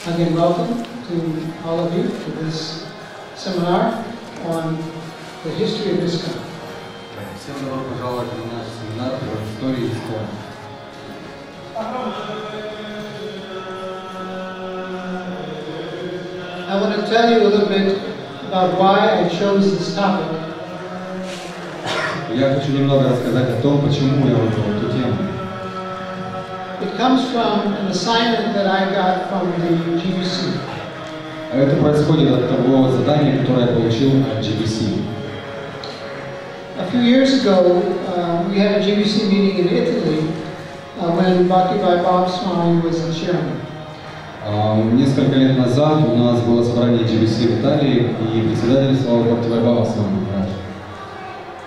Again, welcome to all of you to this seminar on the history of ISKCON. Всем добро пожаловать на наш семинар по истории ИСККОН. I want to tell you a little bit about why I chose this topic. Я хочу немного рассказать о том, почему я выбрал эту тему. It comes from an assignment that I got from the GBC. Это происходит от того задания, которое я получил от GBC. A few years ago, we had a GBC meeting in Italy when Bhakti-Vaibhav Swami was the chairman. Несколько лет назад у нас было собрание GBC в Италии, и председательствовал Бхакти-Vaibhav Swami.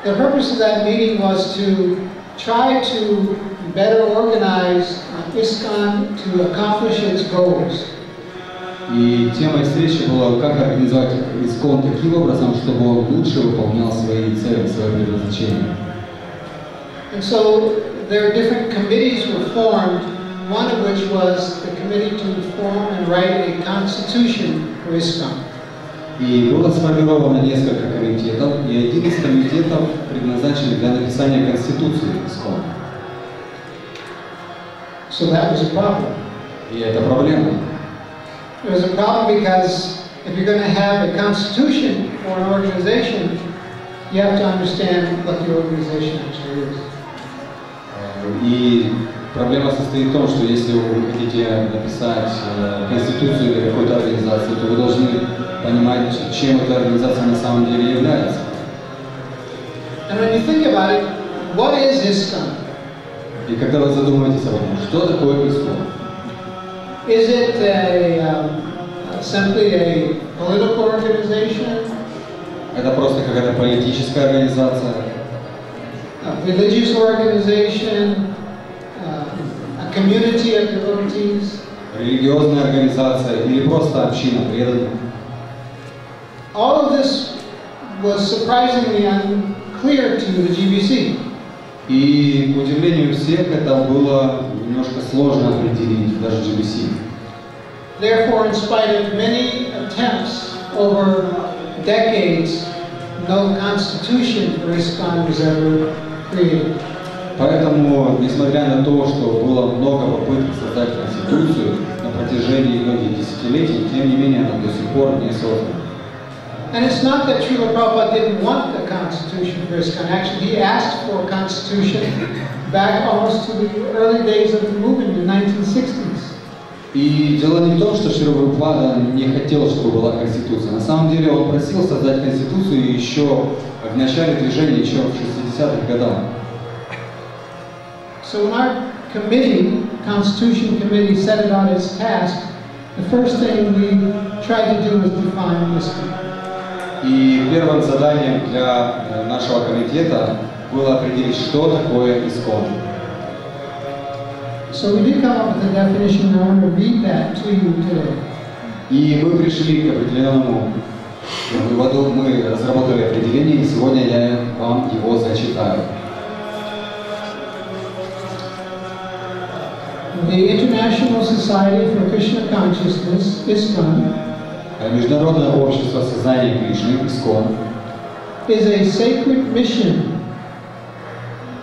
The purpose of that meeting was to try to better organize ISKCON to accomplish its goals. И темой встречи была, как организовать ИСККОН таким образом, чтобы он лучше выполнял свои цели, свое предназначение. And so there are different committees were formed, one of which was the committee to form and write a constitution for ISKCON. И было сформировано несколько комитетов, и один из комитетов предназначен для написания Конституции ИСККОН. So that was a problem. И это проблема. It was a problem because if you're going to have a constitution for an organization, you have to understand what the organization actually is. И проблема состоит в том, что если вы хотите написать Конституцию для какой-то организации, то вы должны понимать, чем эта организация на самом деле является. And when you think about it, what is ISKCON? И когда вы задумаетесь об этом, что такое ИСККОН? Is it simply a political organization? Это просто какая-то политическая организация? A religious organization? A community of devotees? Религиозная организация или просто община преданных? All of this was surprisingly unclear to the GBC. И, к удивлению всех, это было немножко сложно определить, даже GBC. Therefore, in spite of many attempts over decades, no constitution for ISKCON was ever created. Поэтому, несмотря на то, что было много попыток создать Конституцию на протяжении многих десятилетий, тем не менее она до сих пор не создана. And it's not that Srila Prabhupada didn't want a constitution for ISKCON. Actually, he asked for a constitution back almost to the early days of the movement in the 1960s. И дело не в том, что Шрила Прабхупада не хотел, чтобы была Конституция. На самом деле он просил создать Конституцию еще в начале движения, еще в 60-х годах. So when our committee, Constitution Committee, set about its task, the first thing we tried to do was define ISKCON. И первым заданием для нашего комитета было определить, что такое ИСККОН. So we did come up with a definition, and I want to read that to you today. И мы пришли к определенному выводу, мы разработали определение, и сегодня я вам его зачитаю. The International Society for Krishna Consciousness, ISKCON, Международное общество сознания Кришны, ИСККОН, is a sacred mission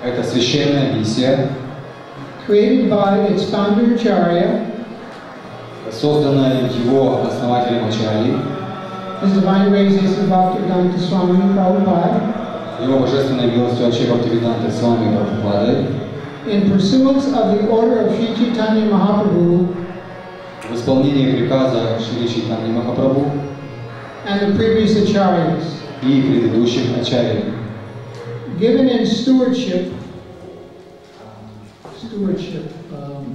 это священная миссия, created by its founder Acharya, созданная его основателем Ачарьи, His Divine Grace A.C. Bhaktivedanta Swami Prabhupada, его божественной милостью Ачарьи Бхактивиданты Свами Прабхупадой, in pursuance of the order of Sri Chaitanya Mahaprabhu в исполнении приказа Шри Чайтаньи Махапрабху and the previous Acharyas, и предыдущих Ачарьи, given in stewardship,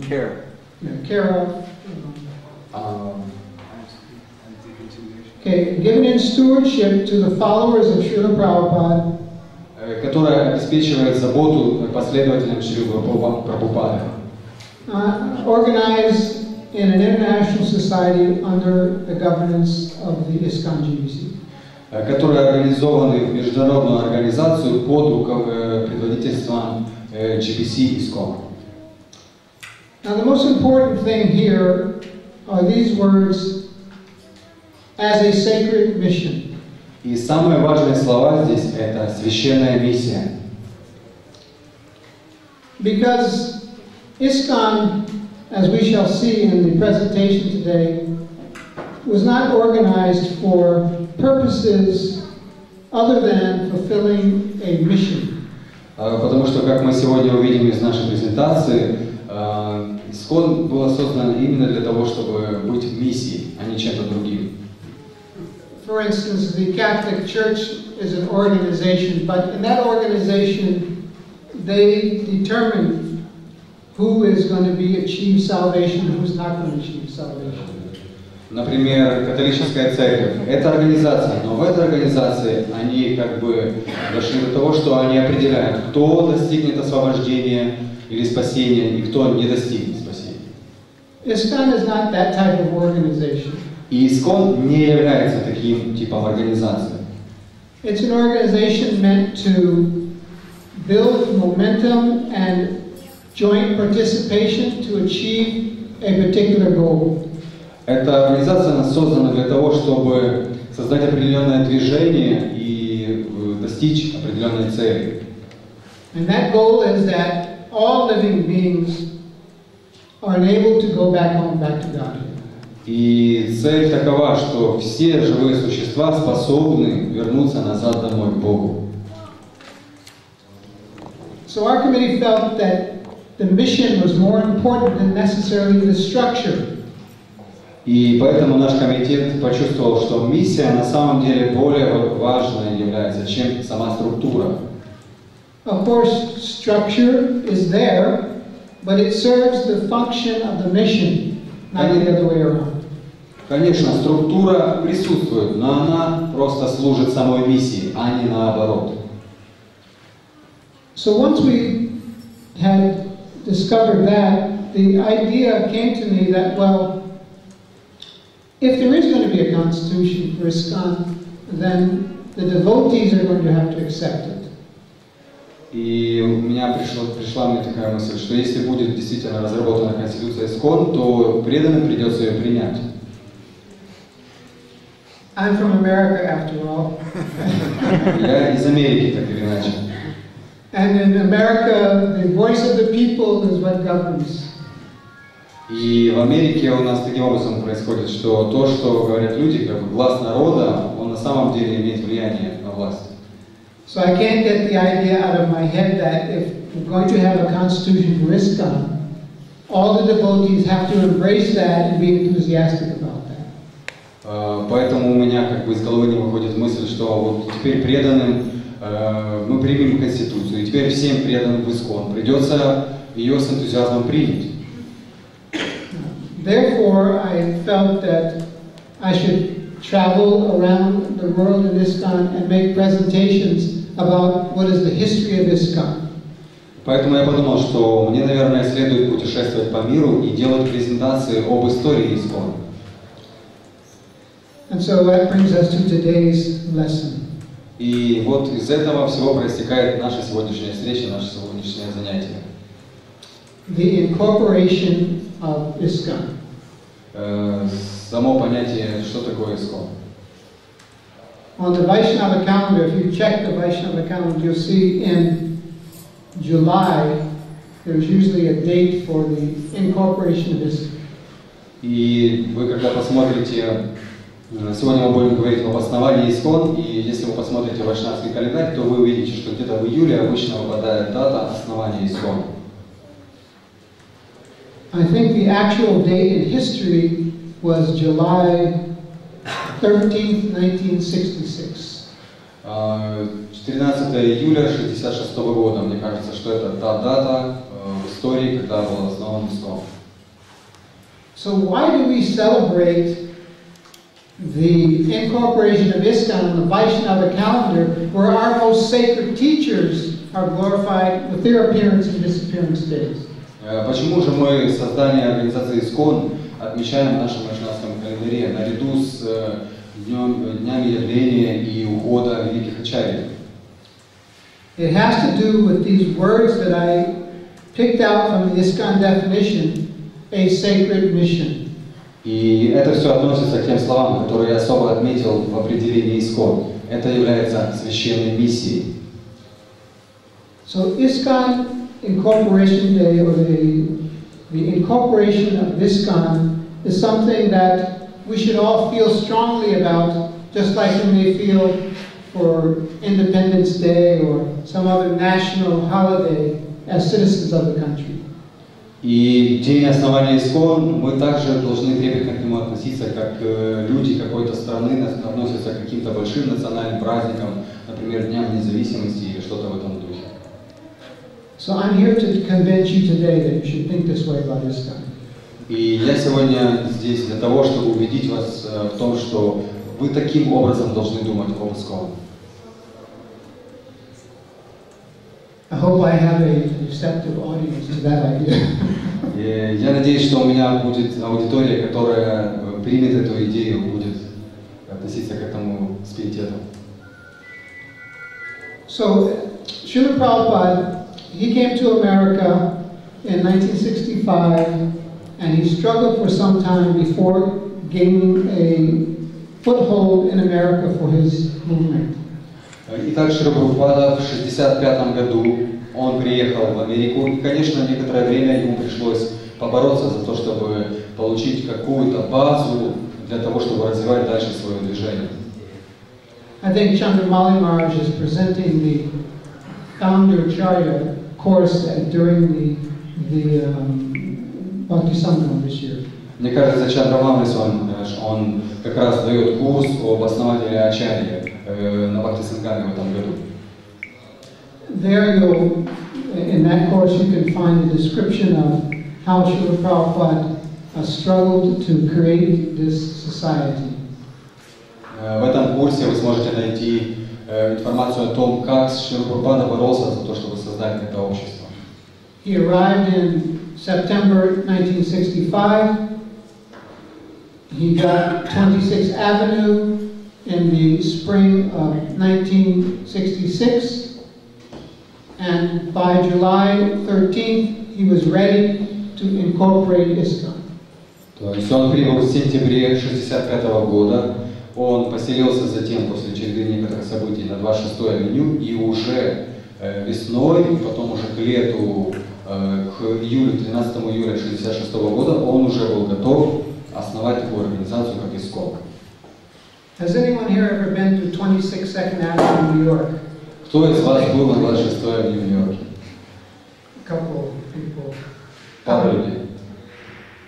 care of, given in stewardship to the followers of Srila Prabhupada, которая обеспечивает заботу последователям Шри Прабхупады, organized in an international society under the governance of the ISKCON GBC. которые организованы в международную организацию под предводительством GBC ИСККОН. Now the most important thing here are these words, as a sacred mission. И самые важные слова здесь это священная миссия. Because ISKCON, as we shall see in the presentation today, was not organized for purposes other than fulfilling a mission. Потому что, как мы сегодня увидим из нашей презентации, ИСККОН было создано именно для того, чтобы быть миссией, а не чем-то другим. For instance, the Catholic Church is an organization, but in that organization, they determine who is going to achieve salvation and who's not going to achieve salvation. Например, католическая церковь – это организация, но в этой организации они как бы дошли до того, что они определяют, кто достигнет освобождения или спасения, и кто не достигнет спасения. ISKCON is not that type of organization. И ИСККОН не является таким типом организации. It's an organization meant to build momentum and joint participation to achieve a particular goal. Эта организация создана для того, чтобы создать определенное движение и достичь определенной цели. And that goal is that all living beings are enabled to go back home, back to God. И цель такова, что все живые существа способны вернуться назад домой к Богу. So our committee felt that the mission was more important than necessarily the structure. И поэтому наш комитет почувствовал, что миссия на самом деле более важной является, чем сама структура. Of course, structure is there, but it serves the function of the mission, not the other way around. Конечно, структура присутствует, но она просто служит самой миссии, а не наоборот. So once we had discovered that, the idea came to me that, well, if there is going to be a constitution for ISKCON, then the devotees are going to have to accept it. И у меня пришла мне такая мысль, что если будет действительно разработана конституция ИСККОН, то преданным придется ее принять. I'm from America, after all. Я из Америки, так или иначе. And in America, the voice of the people is what governs. И в Америке у нас таким образом происходит, что то, что говорят люди, как бы глаз народа, он на самом деле имеет влияние на власть. So I can't get the idea out of my head that if we're going to have a constitution for ISKCON, all the devotees have to embrace that and be enthusiastic about that. Поэтому у меня как бы из головы не выходит мысль, что вот теперь преданным мы примем конституцию, и теперь всем преданным в ИСККОН придется ее с энтузиазмом принять. Therefore, I felt that I should travel around the world in ISKCON and make presentations about what is the history of ISKCON. Поэтому я подумал, что мне, наверное, следует путешествовать по миру и делать презентации об истории ИСККОН. And so that brings us to today's lesson. И вот из этого всего проистекает наша сегодняшняя встреча, наше сегодняшнее занятие. The incorporation of ISKCON. Само понятие, что такое ИСККОН. On the Vaishnava calendar, if you check the Vaishnava calendar, you'll see in July there's usually a date for the incorporation of ISKCON. И вы, когда посмотрите, сегодня мы будем говорить об основании ИСККОН, и если вы посмотрите вайшнавский календарь, то вы увидите, что где-то в июле обычно выпадает дата основания ИСККОН. I think the actual date in history was July 13th, 1966. 14 июля 1966 года, мне кажется, что это та дата в истории, когда был основан ИСККОН. So why do we celebrate the incorporation of ISKCON on the Vaishnava calendar, where our most sacred teachers are glorified with their appearance and disappearance days? Почему же мы создание организации ИСККОН отмечаем в нашем вайшнавском календаре наряду с днями явления и ухода великих ачарьев? It has to do with these words that I picked out from the ISKCON definition, a sacred mission. И это все относится к тем словам, которые я особо отметил в определении ИСККОН. Это является священной миссией. So ISKCON Incorporation Day, or the incorporation of ISKCON, is something that we should all feel strongly about, just like we may feel for Independence Day or some other national holiday as citizens of the country. И день основания ИСККОН мы также должны трепетно к нему относиться, как люди какой-то страны относятся к каким-то большим национальным праздникам, например, Дням независимости или что-то в этом духе. So I'm here to convince you today that you should think this way about ISKCON. И я сегодня здесь для того, чтобы убедить вас в том, что вы таким образом должны думать об ИСККОН. I hope I have a receptive audience to that idea. Я надеюсь, что у меня будет аудитория, которая примет эту идею, будет относиться к этому с пиететом. So, Srila Prabhupada, he came to America in 1965, and he struggled for some time before gaining a foothold in America for his movement. Итак, Шрила Прабхупада в 1965 году он приехал в Америку, и, конечно, некоторое время ему пришлось побороться за то, чтобы получить какую-то базу для того, чтобы развивать дальше свое движение. I think Chandramali Maharaj is presenting the founder Charya course during the Bhakti Sangam this year. Мне кажется, Чандрамали он как раз дает курс об основателе Ачарьи на Бхакти Сангаме в этом году. There in that course you can find a description of how Srila Prabhupada struggled to create this society. В этом курсе вы сможете найти информацию о том, как Шрила Прабхупада боролся за то, чтобы создать это общество. He arrived in September 1965. He got 26th Avenue in the spring of 1966, and by July 13th, he was ready to incorporate ISKCON. То есть он прибыл в сентябре 1965 года, он поселился затем после череды некоторых событий на 26-й авеню, и уже весной, потом уже к лету, к июлю, 13 июля 1966 года, он уже был готов основать такую организацию, как ИСККОН. Has anyone here ever been to 26 Second Avenue in New York? Кто из вас был на 26-й авеню в Нью-Йорке? A couple people. Пару людей.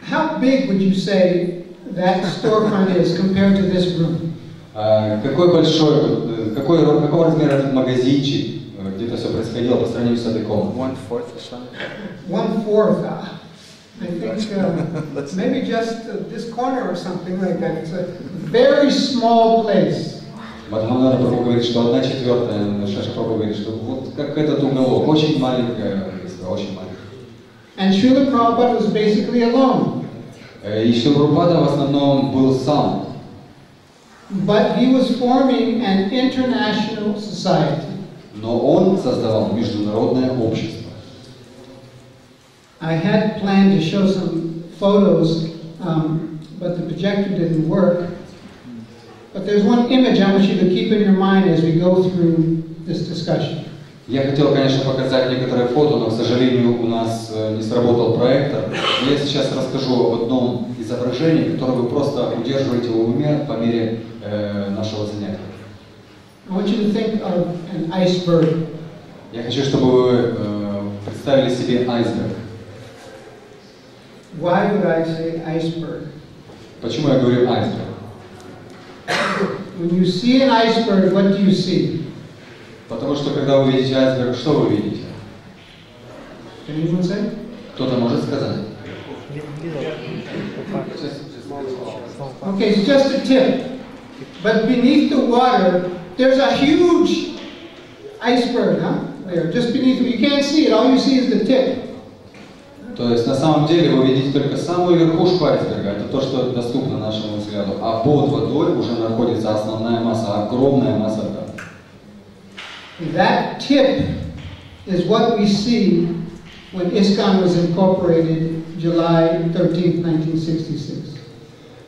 How big would you say that storefront is compared to this room? Какой большой, какого размера этот магазинчик, где это все происходило по сравнению с этой комнатой? 1/4 or something? 1/4. I think maybe just this corner or something like that. It's a very small place. Бхагавана Прабху говорит, что 1/4, Шеша Прабху говорит, что вот как этот уголок, очень маленькое место, очень маленькое. And Srila Prabhupada was basically alone. И Шрила Прабхупада в основном был сам. But he was forming an international society. Но он создавал международное общество. I had planned to show some photos, but the projector didn't work. But there's one image I want you to keep in your mind as we go through this discussion. Я хотел, конечно, показать некоторые фото, но, к сожалению, у нас не сработал проектор. Я сейчас расскажу об одном изображении, которое вы просто удерживаете в уме по мере нашего занятия. I want you to think of an iceberg. Я хочу, чтобы вы представили себе айсберг. Why would I say iceberg? Почему я говорю айсберг? When you see an iceberg, what do you see? Потому что, когда вы видите айсберг, что вы видите? Can anyone say? Кто-то может сказать? Okay, it's just a tip. But beneath the water, there's a huge iceberg, huh? There, just beneath it. You can't see it. All you see is the tip. То есть, на самом деле, вы видите только самую верхушку айсберга. Это то, что доступно нашему взгляду. А под водой уже находится основная масса, огромная масса льда. That tip is what we see when ISKCON was incorporated July 13, 1966.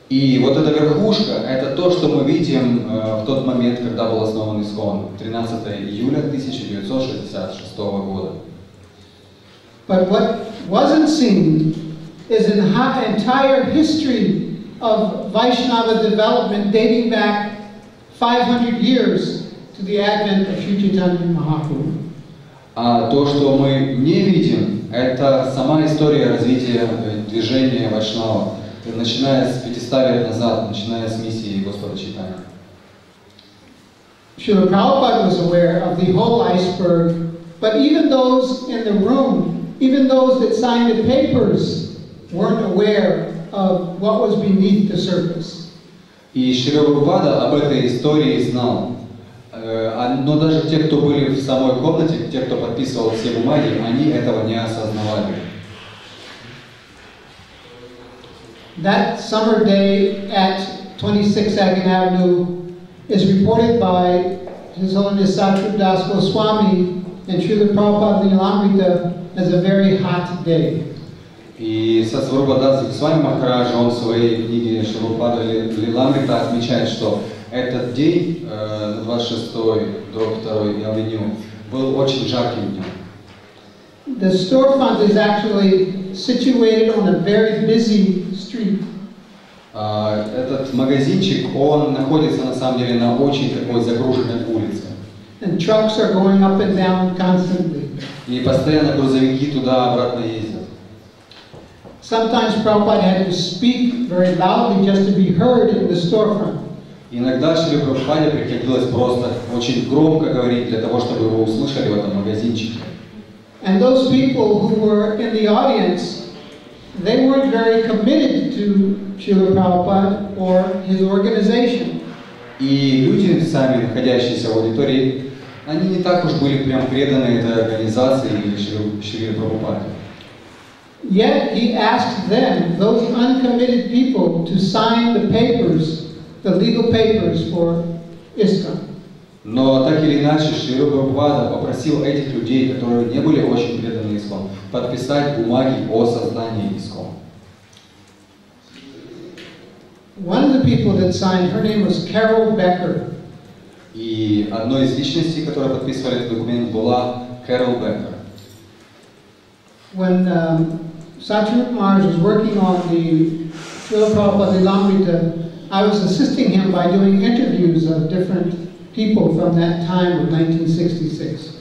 И вот эта верхушка, это то, что мы видим в тот момент, когда был основан ИСККОН, 13 июля 1966 года. But what wasn't seen is an entire history of Vaishnava development dating back 500 years to the advent of Sri Chaitanya Mahaprabhu. А то, что мы не видим, это сама история развития движения Вайшнава, начиная с 500 лет назад, начиная с миссии Господа Чайтаньи. Srila Prabhupada was aware of the whole iceberg, but even those in the room, even those that signed the papers, weren't aware of what was beneath the surface. И Шрила Прабхупада об этой истории знал. Но даже те, кто были в самой комнате, те, кто подписывал все бумаги, они этого не осознавали. That summer day at 26 2nd Avenue is reported by His Holiness Satrup Das Goswami and Srila Prabhupada Lilamrita as a very hot day. И Сатсварупа Дас Госвами Махараджа, он в своей книге Шрила Лиламрита отмечает, что этот день, 26-й, 2-й авеню, был очень жарким днем. The storefront is actually situated on a very busy street. Этот магазинчик, он находится на самом деле на очень такой загруженной улице. And trucks are going up and down constantly. И постоянно грузовики туда-обратно ездят. Sometimes Prabhupada had to speak very loudly just to be heard in the storefront. Иногда Шриле Прабхупаде приходилось просто очень громко говорить для того, чтобы его услышали в этом магазинчике. And those people who were in the audience, they weren't very committed to Srila Prabhupada or his organization. И люди, сами находящиеся в аудитории, они не так уж были прям преданы этой организации или Шриле Прабхупаде. Yet he asked them, those uncommitted people, to sign the papers, the legal papers for ISKCON. Но так или иначе Шрила Прабхупада попросил этих людей, которые не были очень преданы ИСККОН, подписать бумаги о создании ИСККОН. One of the people that signed, her name was Carol Becker. И одной из личностей, которые подписывали этот документ, была Кэрол Беккер. When Satrup Maharaj was working on the Srila Prabhupada Lilamrita, I was assisting him by doing interviews of different people from that time of 1966.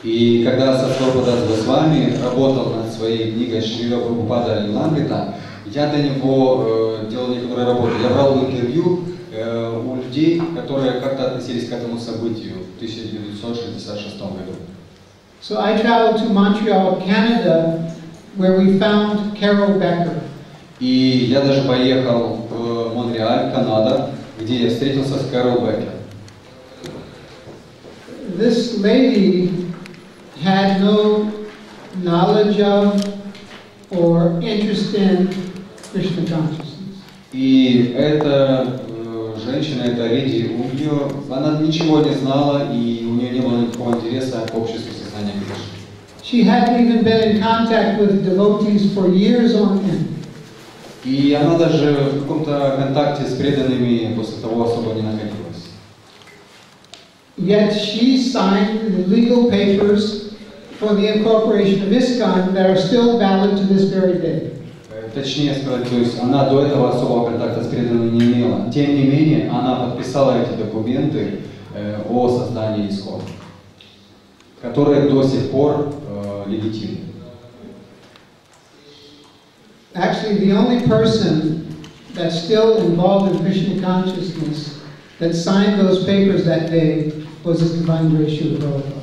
И когда Сатсварупа Дас Госвами работал над своей книгой Шрила Прабхупада Лиламрита, я для него делал некоторые работы. Я брал интервью у людей, которые как-то относились к этому событию в 1966 году. So I traveled to Montreal, Canada, where we found Carol Becker. И я даже поехал в Монреаль, Канада, где я встретился с Кэрол Беккер. This lady had no knowledge of or interest in Krishna consciousness. И эта женщина, эта леди, она ничего не знала, и у нее не было никакого интереса к обществу сознания Кришны. She hadn't even been in contact with devotees for years on end. И она даже в каком-то контакте с преданными после того особо не находилась. Yet she signed the legal papers for the incorporation of ISKCON that are still valid to this very day. Точнее сказать, то есть она до этого особого контакта с преданными не имела. Тем не менее, она подписала эти документы о создании ИСККОН, которые до сих пор легитимны. Actually, the only person that's still involved in Krishna consciousness that signed those papers that day was the Divine Grace Srila Prabhupada.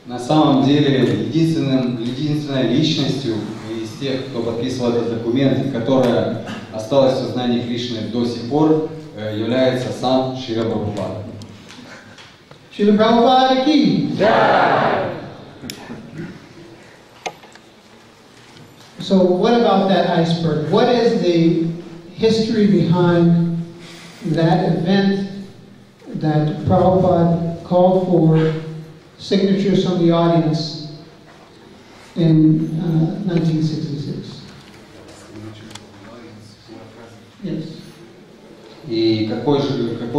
На самом деле, единственной личностью из тех, кто подписывал этот документ, которая осталась в сознании Кришны до сих пор, является сам Шрила Прабхупада. Srila Prabhupada ki. So what about that iceberg? What is the history behind that event that Prabhupada called for signatures from the audience in 1966? Yes. И какой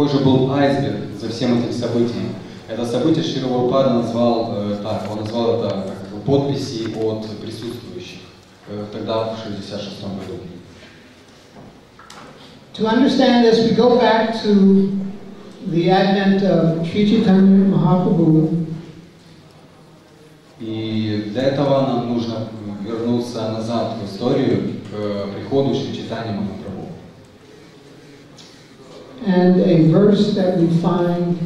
же был айсберг за всем этим событием? Это событие Шрила Прабхупада назвал так, он назвал это как подписи от присутствующих тогда в 1966 году. To understand this, we go back to the advent of Sri Chaitanya Mahaprabhu. И для этого нам нужно вернуться назад в историю к приходу Шри Чайтаньи Махапрабху. And a verse that we find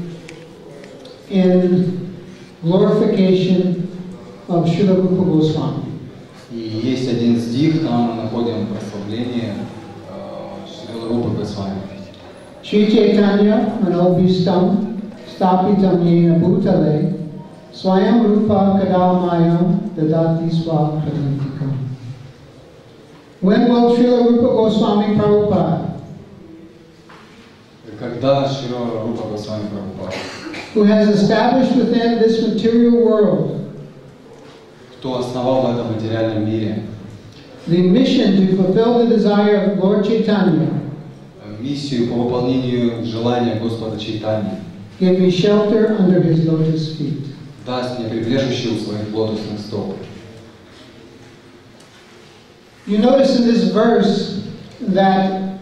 in glorification of Srila Rupa Goswami. И есть один стих, там мы находим прославление Шрила Рупы Госвами. Shri Chaitanya Manobhistam Stapitam Yena Bhutale Swayam Rupa Kadamayam Dadati Swapadantikam. When will Srila Rupa Goswami Prabhupada, Когда Шрила Рупа Госвами Прабхупада, who has established within this material world кто основал в этом материальном мире the mission to fulfill the desire of Lord Chaitanya, миссию по выполнению желания Господа Чайтаньи, give me shelter under his lotus feet. даст мне прибежище у своих лотосных стоп. You notice in this verse that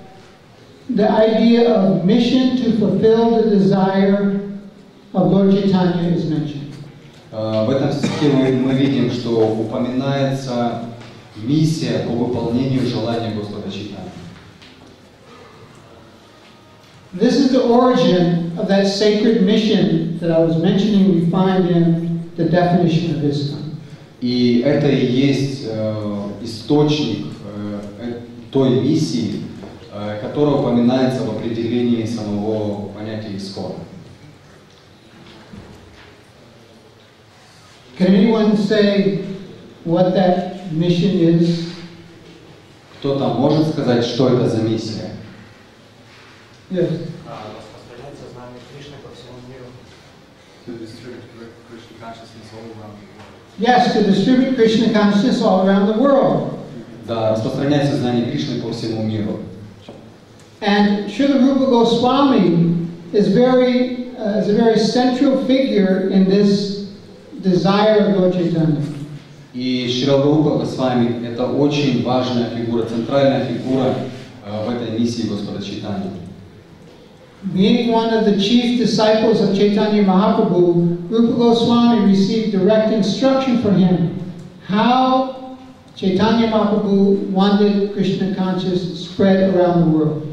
the idea of mission to fulfill the desire of Lord Chaitanya is mentioned. В этом стихе мы видим, что упоминается миссия по выполнению желания Господа Чайтаньи. This is the origin of that sacred mission that I was mentioning we find in the definition of ISKCON. И это и есть источник той миссии, которая упоминается в определении самого понятия ИСККОН. Can anyone say what that mission is? Кто-то может сказать, что это за миссия? Yes. Распространять сознание Кришны по всему миру. To distribute Krishna consciousness all around the world. Yes, to distribute Krishna consciousness all around the world. Да, распространять сознание Кришны по всему миру. And Srila Rupa Goswami is a very central figure in this desire of Lord Chaitanya. И Шрила Рупа Госвами – это очень важная фигура, центральная фигура в этой миссии Господа Чайтаньи. Being one of the chief disciples of Chaitanya Mahaprabhu, Rupa Goswami received direct instruction from him how Chaitanya Mahaprabhu wanted Krishna consciousness spread around the world.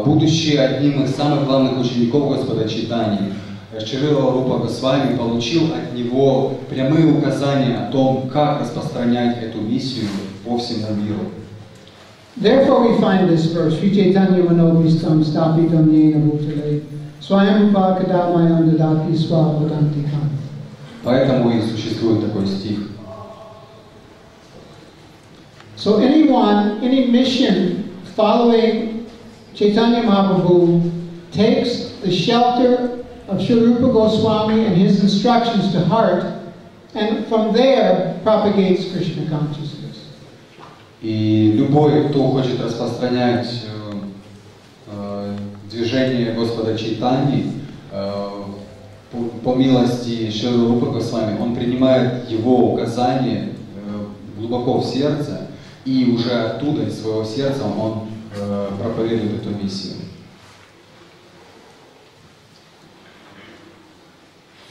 Будучи одним из самых главных учеников Господа Чайтаньи, Шрила Рупа Госвами получил от него прямые указания о том, как распространять эту миссию по всему миру. Therefore we find this verse, Sri Chaitanya Manobhistam Stapitam Yena Bhutale Swayam Rupa Kadamayam Dadati Swapadantikam. Поэтому и существует такой стих. So any mission following Chaitanya Mahaprabhu takes the shelter of Srila Rupa Goswami and his instructions to heart, and from there propagates Krishna consciousness. И любой, кто хочет распространять движение Господа Чайтаньи по милости Шрилы Рупы Госвами, он принимает его указания глубоко в сердце, и уже оттуда, из своего сердца, он проповедует эту миссию.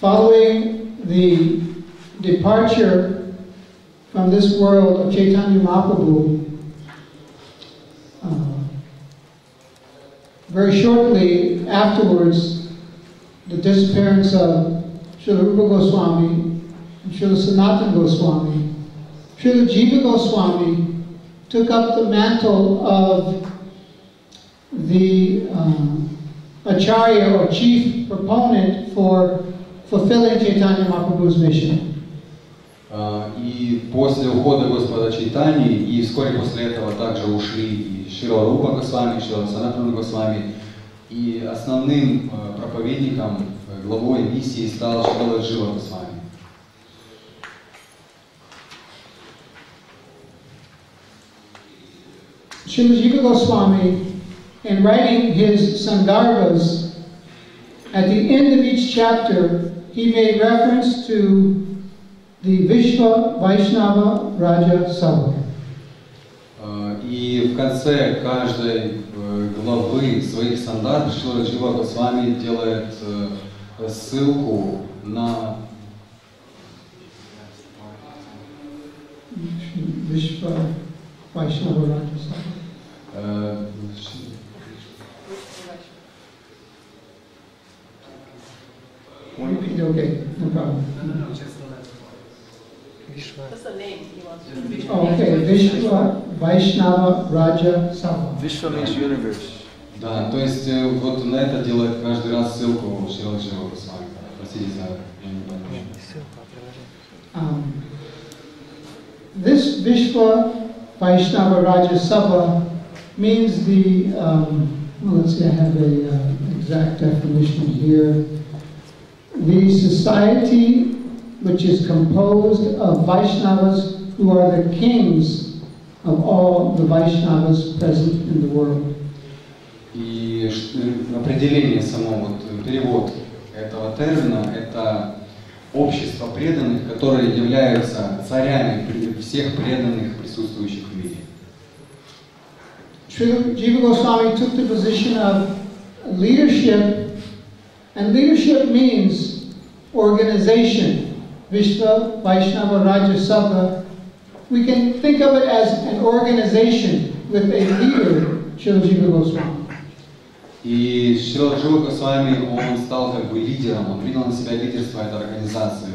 Following the departure from this world of Chaitanya Mahaprabhu, very shortly afterwards, the disappearance of Srila Rupa Goswami and Srila Sanatana Goswami, Srila Jiva Goswami took up the mantle of the Acharya or chief proponent for fulfilling Chaitanya Mahaprabhu's mission. И после ухода Господа Чайтаньи, и вскоре после этого также ушли и Шрила Рупа Госвами, и Шрила Санатана Госвами, и основным проповедником, главой миссии стал Шрила Джива Госвами. Srila Jiva Goswami in writing his Sandarbhas, at the end of each chapter, he made reference to the Vishwa Vaishnava Raja Sabha. И в конце каждой главы своих сандarbh Шрила Джива Госвами делает ссылку на Vishwa Vaishnava Raja Sabha. Okay, no problem. No, just the last one. Vishwa. That's the name he wants to Oh, okay, Vishwa Vaishnava Raja Sabha. Vishwa means universe. Да, то есть вот на это делает каждый раз ссылку Шрила Джива Госвами. Простите за я не понял. This Vishwa Vaishnava Raja Sabha means the, well, let's see, I have a exact definition here. The society which is composed of Vaishnavas who are the kings of all the Vaishnavas present in the world. И определение само, вот, перевод этого термина – это общество преданных, которые являются царями всех преданных, присутствующих в мире. Srila Jiva Goswami took the position of leadership, and leadership means organization. Vishwa Vaishnava Raja Sabha, we can think of it as an organization with a leader, Srila Jiva Goswami. И Шрила Джива Госвами, он стал как бы лидером, он принял на себя лидерство этой организации.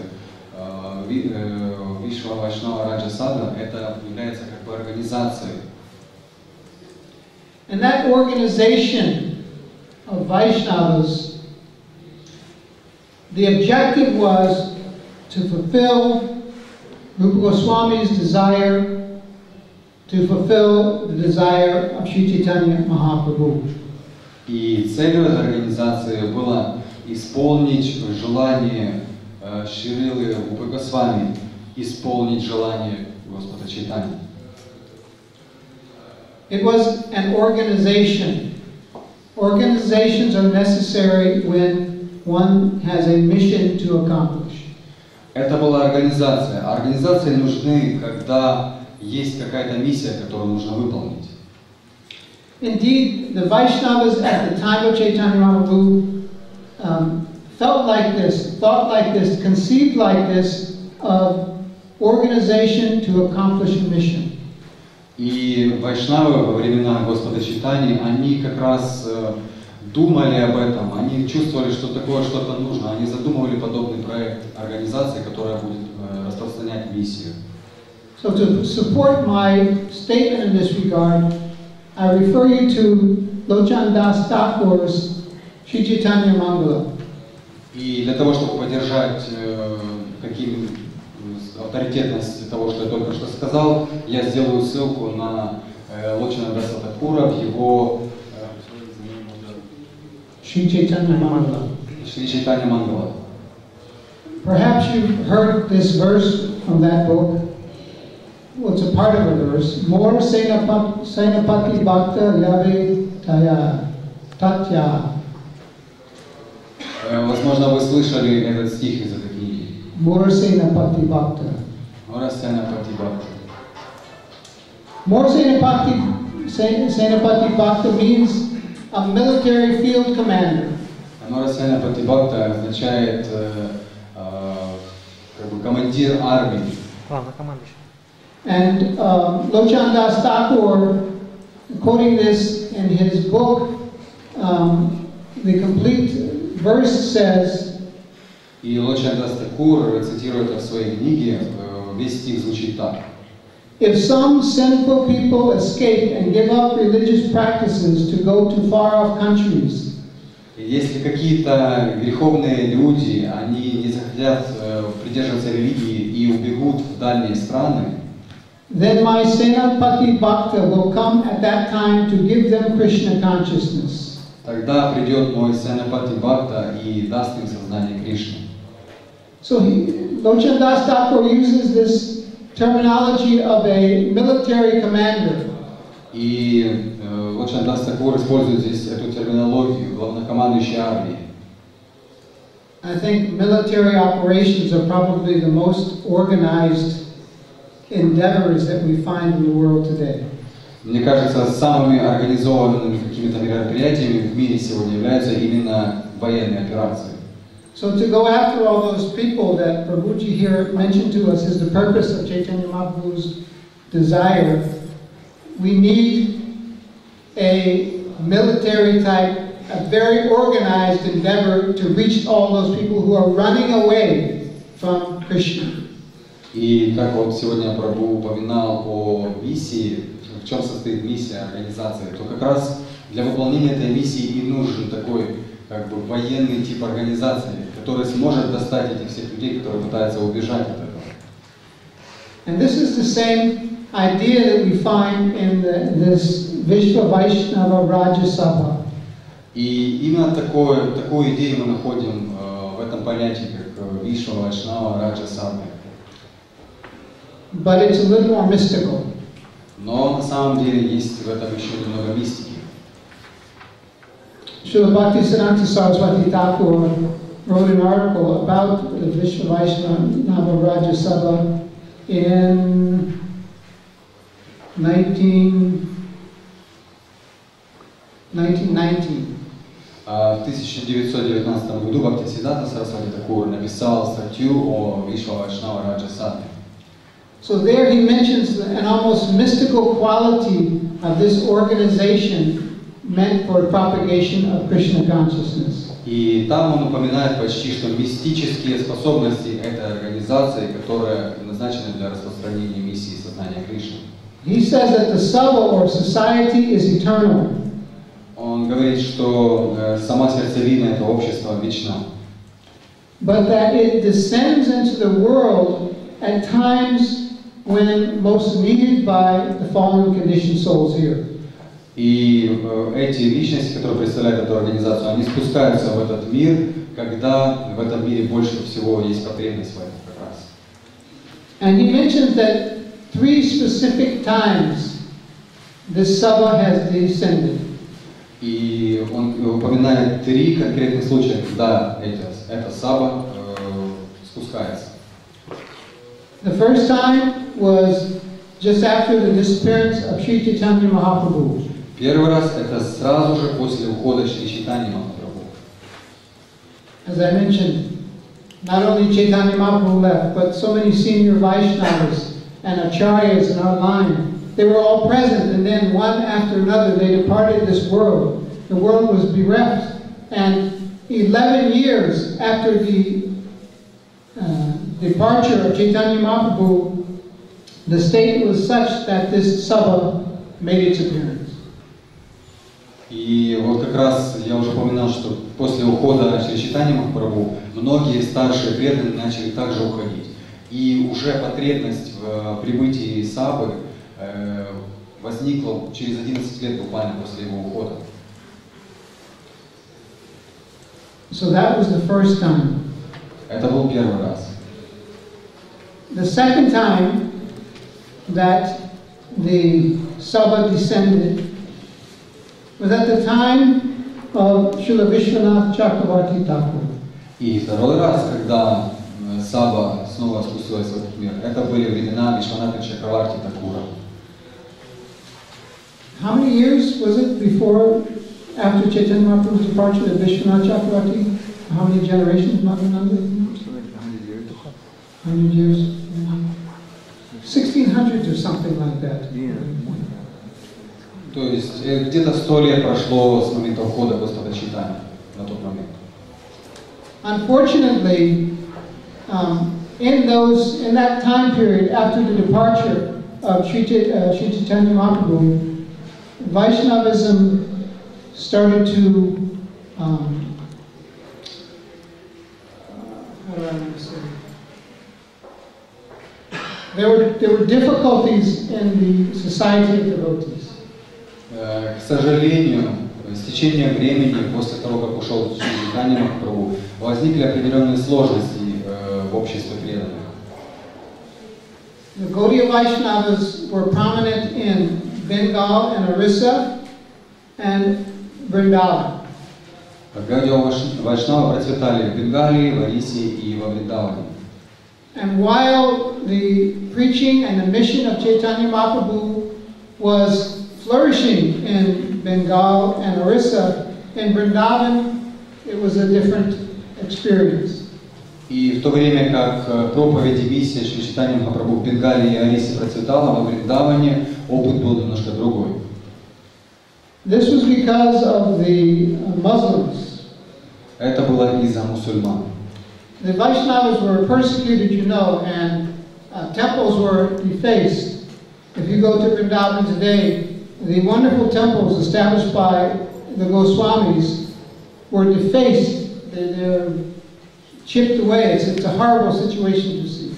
Вишва Вайшнава Раджа Сабха это является как бы организацией. And that organization of Vaishnavas, the objective was to fulfill Rupa Goswami's desire, to fulfill the desire of Sri Chaitanya Mahaprabhu. И целью этой организации было исполнить желание Шрилы Рупы Госвами, исполнить желание Господа Чайтаньи. It was an organization. Organizations are necessary when one has a mission to accomplish. Это была организация. Организации нужны, когда есть какая-то миссия, которую нужно выполнить. Indeed, the Vaishnavas at the time of Chaitanya Mahaprabhu felt like this, thought like this, conceived like this of organization to accomplish a mission. И вайшнавы во времена Господа Чайтаньи, они как раз думали об этом, они чувствовали, что такое что-то нужно, они задумывали подобный проект организации, которая будет распространять миссию. So to support my statement in this regard, I refer you to Lochan Das Thakur's Sri Chaitanya Mangala. И для того, чтобы поддержать авторитетность того, что я только что сказал, я сделаю ссылку на Лочана Даса Такура в его Sri Chaitanya Mangala. Шри Чайтанья Мангала. Perhaps you've heard this verse from that book. Well, it's a part of a verse. More Senapati Bhakta Yave Taya Tatya. Возможно, вы слышали этот стих из этой книги. More Senapati Bhakta. More Senapati Bhakta. More Senapati Bhakta means a military field commander. More Senapati Bhakta означает как бы командир армии. And Lochan Das Thakur, quoting this in his book, the complete verse says, И Лочан Дас Такур цитирует в своей книге, весь стих звучит так. If some sinful people escape and give up religious practices to go to far-off countries, Если какие-то греховные люди, они не захотят придерживаться религии и убегут в дальние страны, then my Senapati Bhakta will come at that time to give them Krishna consciousness. тогда придет мой Сенапати Бхакта и даст им сознание Кришны. So Lochan Das Thakur uses this terminology of a military commander. И И вот Шандас Такур использует здесь эту терминологию, главнокомандующий армией. I think military operations are probably the most organized endeavors that we find in the world today. Мне кажется, самыми организованными какими-то мероприятиями в мире сегодня являются именно военные операции. So to go after all those people that Prabhuji here mentioned to us is the purpose of Chaitanya Mahaprabhu's desire. We need a military type, a very organized endeavor to reach all those people who are running away from Krishna. И как вот сегодня Прабху упоминал о миссии, в чем состоит миссия организации, то как раз для выполнения этой миссии и нужен такой как бы военный тип организации, который сможет достать этих всех людей, которые пытаются убежать от этого. And this is the same idea that we find in this Vishva Vaishnava Rajya Sabha. И именно такую идею мы находим в этом понятии, как Вишва Вайшнава Раджа Сабха. But it's a little more mystical. Но на самом деле есть в этом еще немного мистики. Srila Bhaktisiddhanta Saraswati Thakur wrote an article about the Vishva Vaishnava Rajya Sabha in 1919. В 1919 году Бхактисиддханта Сарасвати Такур написал статью о Вишва Вайшнава Раджа Сабхе. So there he mentions an almost mystical quality of this organization meant for propagation of Krishna consciousness. И там он упоминает почти что мистические способности этой организации, которая предназначена для распространения миссии сознания Кришны. He says that the Sabha or society is eternal. Он говорит, что сама сердцевина этого общества вечна. But that it descends into the world at times when most needed by the fallen conditioned souls here. И эти личности, которые представляют эту организацию, они спускаются в этот мир, когда в этом мире больше всего есть потребность в этом как раз. And he mentions that 3 specific times this Sabha has descended. И он упоминает 3 конкретных случая, когда эта саба спускается. The first time was just after the disappearance of Sri Chaitanya Mahaprabhu. Первый раз это сразу же после ухода Шри Чайтаньи Махапрабху. As I mentioned, not only Chaitanya Mahaprabhu left, but so many senior Vaishnavas and Acharyas in our line. They were all present, and then one after another they departed this world. The world was bereft, and 11 years after the departure of Chaitanya Mahaprabhu, the state was such that this Sabha made its appearance. И вот как раз я уже упоминал, что после ухода Шри Чайтаньи Махапрабху многие старшие преданные начали также уходить. И уже потребность в прибытии Сабы возникла через 11 лет буквально после его ухода. So that was the first time. Это был первый раз. The second time that the Sabha descended was at the time of Srila Vishwanath Chakravarti Thakur. И второй раз, когда Саба снова спустилась в этот мир, это были времена Вишваната Чакраварти Такура. How many years was it before, after Chaitanya Mahaprabhu's departure, of Vishwanath Chakravarti? How many generations, Madhananda? 100 years. 100 years? 1600s or something like that. То есть где-то 100 лет прошло с момента ухода Господа Чайтаньи на тот момент. Unfortunately, in that time period after the departure of Sri Chaitanya Mahaprabhu, Vaishnavism started to how do I want to say? There were difficulties in the society of devotees. К сожалению, с течением времени, после того, как ушел Шри Чайтанья Махапрабху, возникли определенные сложности в обществе преданных. The Gaudiya Vaishnavas were prominent in Bengal and Orissa and Vrindavan. Вайшнавы процветали в Бенгалии, в Орисе и во Вриндаване. And while the preaching and the mission of Chaitanya Mahaprabhu was flourishing in Bengal and Orissa, in Vrindavan it was a different experience. И в то время как проповедь и миссия Шри Чайтаньи Махапрабху в Бенгалии и Орисе процветала, во Вриндаване опыт был немножко другой. This was because of the Muslims. Это было из-за мусульман. The Vaishnavas were persecuted, you know, and temples were defaced. If you go to Vrindavan today, the wonderful temples established by the Goswamis were defaced. They're chipped away. It's a horrible situation to see.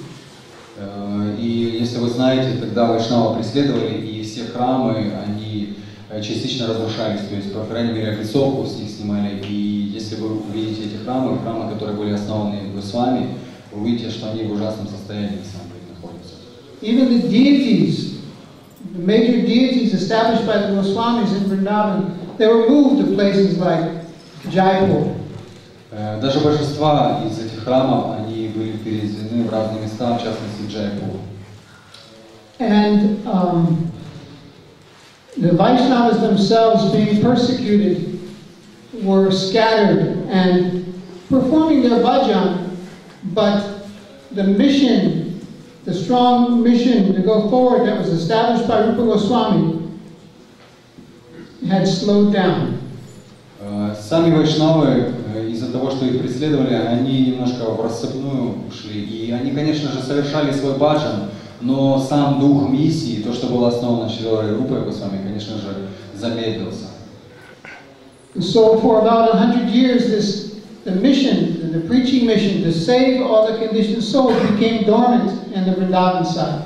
И если вы знаете, тогда вайшнавы преследовали, и все храмы, они частично разрушались, то есть, по крайней мере, облицовку с них снимали. И если вы увидите эти храмы, которые были основаны Госвами, вы увидите, что они в ужасном состоянии на самом деле находятся. Even the deities, the major deities established by the Goswamis in Vrindavan, they were moved to places like Jaipur. Даже большинство из этих храмов, они были переведены в разные места, в частности Джайпур. And the Vaishnavas themselves, being persecuted, were scattered and performing their bhajan, but the mission, the strong mission to go forward that was established by Rupa Goswami had slowed down. Сами вайшнавы, из-за того, что их преследовали, они немножко в рассыпную ушли. И они, конечно же, совершали свой баджан, но сам дух миссии, то, что было основано Шрилой Рупой Госвами, конечно же, замедлился. So for about 100 years, the mission, the preaching mission to save all the conditioned souls became dormant in the Vrindavan side.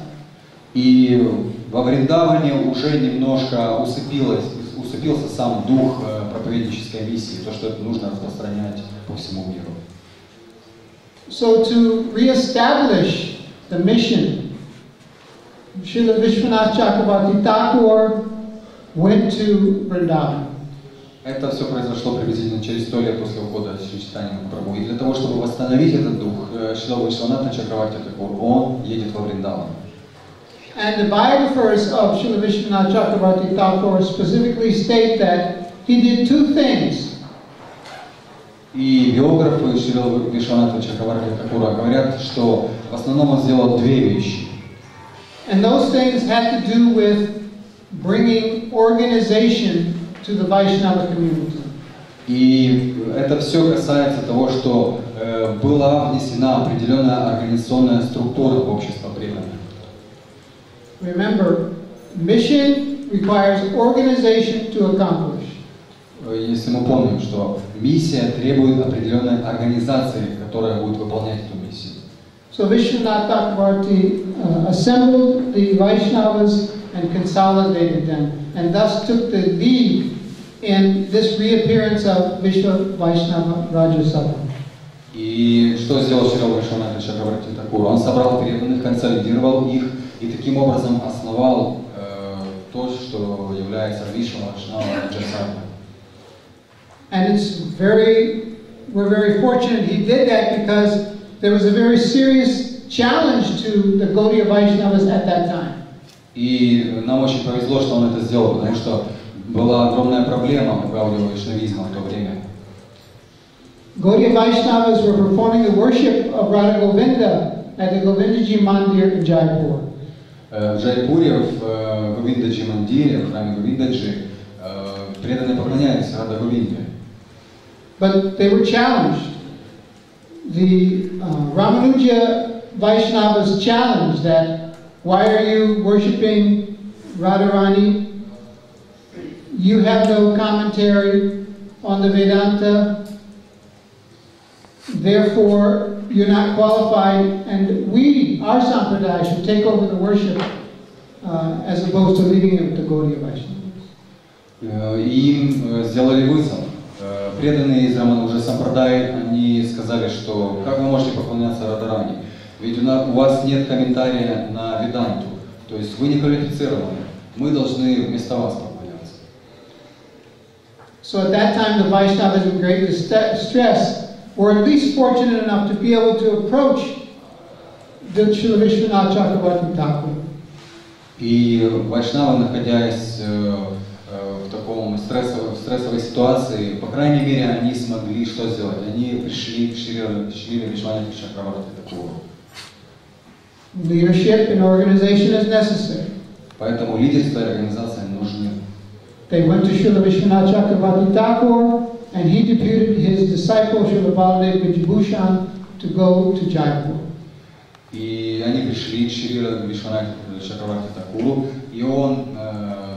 И во Вриндаване уже немножко усыпился сам дух проповеднической миссии, то, что это нужно распространять по всему миру. So to reestablish the mission, Srila Vishwanath Chakravarti Thakur went to Vrindavan. Это все произошло приблизительно через 100 лет после ухода Шри Чайтаньи Махапрабху. И для того, чтобы восстановить этот дух, Шрила Вишванатха Чакраварти Тхакур, он едет во Вриндаван. And the biographers of Srila Vishwanath Chakravarti Thakur specifically state that he did two things. И биографы Шрила Вишванатха Чакраварти Тхакура говорят, что в основном он сделал две вещи. And those things had to do with bringing organization to the Vaishnava community. И это все касается того, что была внесена определенная организационная структура в общество преданных. Remember, mission requires organization to accomplish. Если мы помним, что миссия требует определенной организации, которая будет выполнять эту миссию. So Vishwanath Chakravarti assembled the Vaishnavas and consolidated them, and thus took the lead in this reappearance of Vishwa Vaishnava Rajya Sabha. И что сделал Шрила Вишванатха Чакраварти Тхакур? Он собрал преданных, консолидировал их и таким образом основал то, что является Вишва Вайшнава Раджа Сабха. And we're very fortunate he did that because there was a very serious challenge to the Gaudiya Vaishnavas at that time. И нам очень повезло, что он это сделал, потому что была огромная проблема у Гаудия Вайшнавизма в то время. Gaudiya Vaishnavas were performing the worship of Radha Govinda at the Govindaji Mandir in Jaipur. В Джайпуре, в Говиндаджи Мандире, в храме Говиндаджи, преданные поклонялись Радha Говинде. But they were challenged. The Ramanuja Vaishnavas challenged that, why are you worshipping Radharani? You have no commentary on the Vedanta. Therefore, you're not qualified, and our Sampradaya, should take over the worship as opposed to leaving it to Gaudiya Vaishnavas. Им сделали вызов. Преданные из Рамануджа Сампрадай, они сказали, что как вы можете поклоняться Радharani? Ведь у вас нет комментария на Веданту, то есть вы не квалифицированы. мы должны вместо вас поклоняться. So at that time, the Vaishnavas in great distress were at least fortunate enough to be able to approach the Srila Vishwanath Chakravarti Thakur. И вайшнавы, находясь в таком стрессовой ситуации, по крайней мере, они смогли что сделать? Они пришли к Шри Вишванатху Чакраварти Тхакуру. Leadership and organization is necessary. Поэтому лидерство и организация нужны. They went to Srila Vishwanath Chakravarti Thakur, and he deputed his disciple Srila Baladev Vijabhushan to go to Jaipur. И они пришли к Шри Вишванатху Чакраварти Тхакуру, и он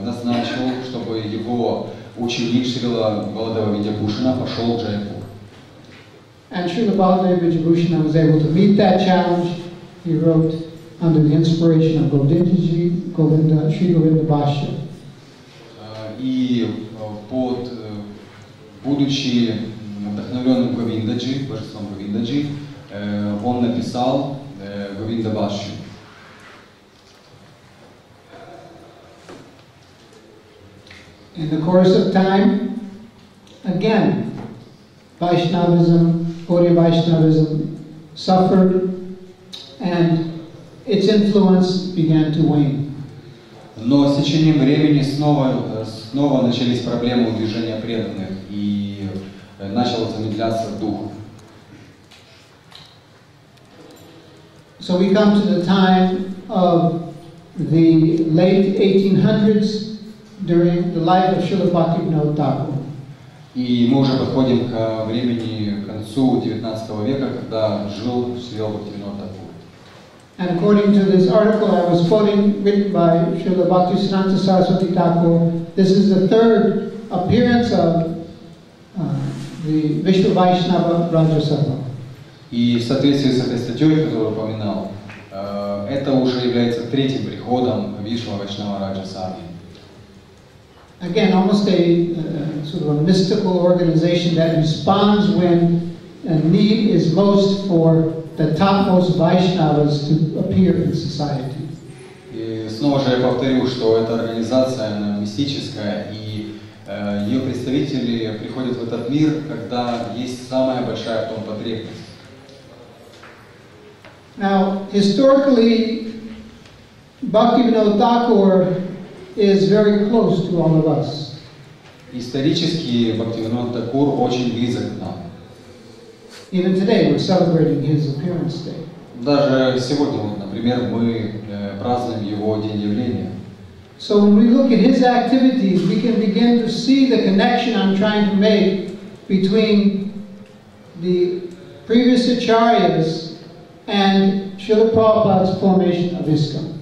назначил, чтобы его ученик Шрила Баладева Видябхушана пошел в Джайпур. And Srila Baladev Vijabhushan was able to meet that challenge. He wrote under the inspiration of Govinda, Sri Govinda Bhashya. И будучи вдохновленным Говиндаджи, божеством Говиндаджи, он написал Говинда Бхашью. In the course of time, again, Vaishnavism, Gaudiya Vaishnavism suffered, and its influence began to wane. Но с течением времени снова начались проблемы у движения преданных, и начал замедляться дух. So we come to the time of the late 1800s during the life of Srila Bhaktivinoda Thakur. И мы уже подходим к времени, к концу XIX века, когда жил Шрила Бхактивинода Тхакур. And according to this article I was quoting, written by Srila Bhaktisiddhanta Saraswati Thakur, this is the third appearance of the Vishnu Vaishnava Rajya Sabha. И в соответствии с этой статьей, которую упоминал, это уже является третьим приходом Вишну Вайшнава Раджа Сабхи. Again, almost a sort of a mystical organization that responds when a need is most for the topmost Vaishnavas to appear in society. И снова же я повторю, что эта организация, она мистическая, и ее представители приходят в этот мир, когда есть самая большая в том потребность. Now, historically, Bhaktivinoda Thakur is very close to all of us. Исторически Бхактивинод Тхакур очень близок к нам. Even today, we're celebrating his appearance day. Даже сегодня, вот, например, мы празднуем его день явления. So when we look at his activities, we can begin to see the connection I'm trying to make between the previous acharyas and Srila Prabhupada's formation of ISKCON.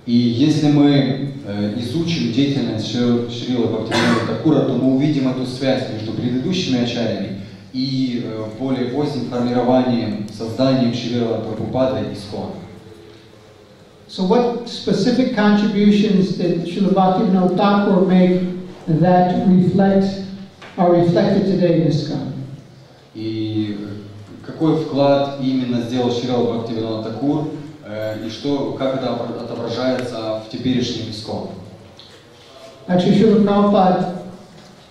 И если мы изучим деятельность Шрилы Бхактивинода Тхакура, то мы увидим эту связь между предыдущими ачарьями и более поздним формированием, созданием Шрилы Прабхупады ИСККОН. So what specific contributions did Srila Bhaktivinoda Thakur make that are reflected today in ISKCON? И какой вклад именно сделал Шрила Бхактивинода Тхакур, и как это отображается в теперешнем ИСККОН? Actually, Srila Prabhupada,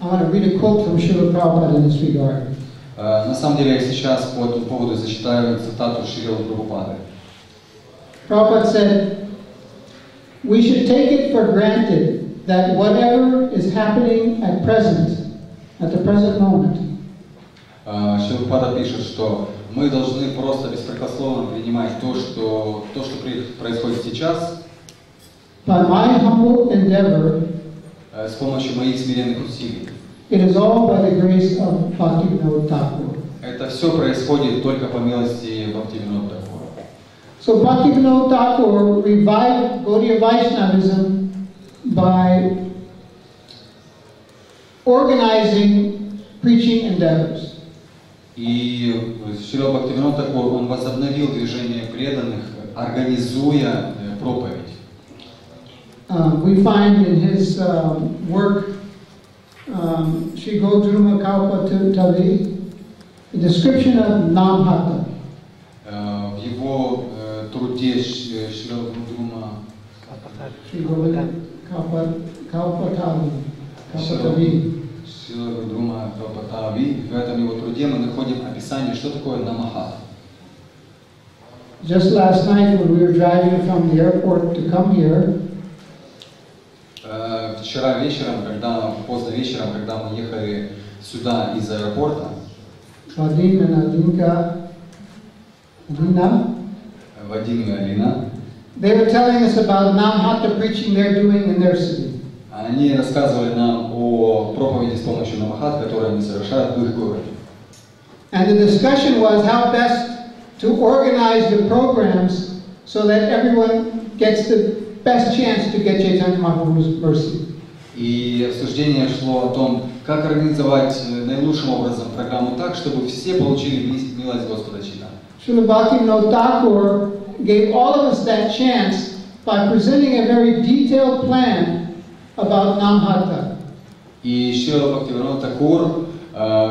I want to read a quote from Srila Prabhupada in this regard. На самом деле я сейчас по этому поводу зачитаю цитату Шрилы Прабхупады. Prabhupada said, "We should take it for granted that whatever is happening at the present moment, Шрила Прабхупада пишет, что мы должны просто беспрекословно принимать то, что происходит сейчас, by my humble endeavor, с помощью моих смиренных усилий. it is all by the grace of Bhaktivinoda Thakur." Это все происходит только по милости Бхактивинода Тхакура. So Bhaktivinoda Thakur revived Gaudiya Vaishnavism by organizing preaching endeavors. И Шрила Бхактивинод Тхакур, он возобновил движение преданных, организуя проповедь. We find in his work, Shri Godruma Kalpatavi, a description of Namhata. В его труде Шрила Годрума Kalpatavi. Шрила Гурудрума Калпатави. В этом его труде мы находим описание, что такое намаха. Just last night when we were driving from the airport to come here, вчера вечером, поздно вечером, когда мы ехали сюда из аэропорта, Vadim and Вадим и Алина, they were telling us about Namhata preaching they're doing in their city. они рассказывали нам о проповеди с помощью намахат, которые они совершают в их городе. And the discussion was how best to organize the programs so that everyone gets the best chance to get Chaitanya Mahaprabhu's mercy. И обсуждение шло о том, как организовать наилучшим образом программу так, чтобы все получили милость Господа Чайтаньи. Srila Bhaktivinoda Thakur gave all of us that chance by presenting a very detailed plan about Namhata. И Шрила Бхактивинода Thakur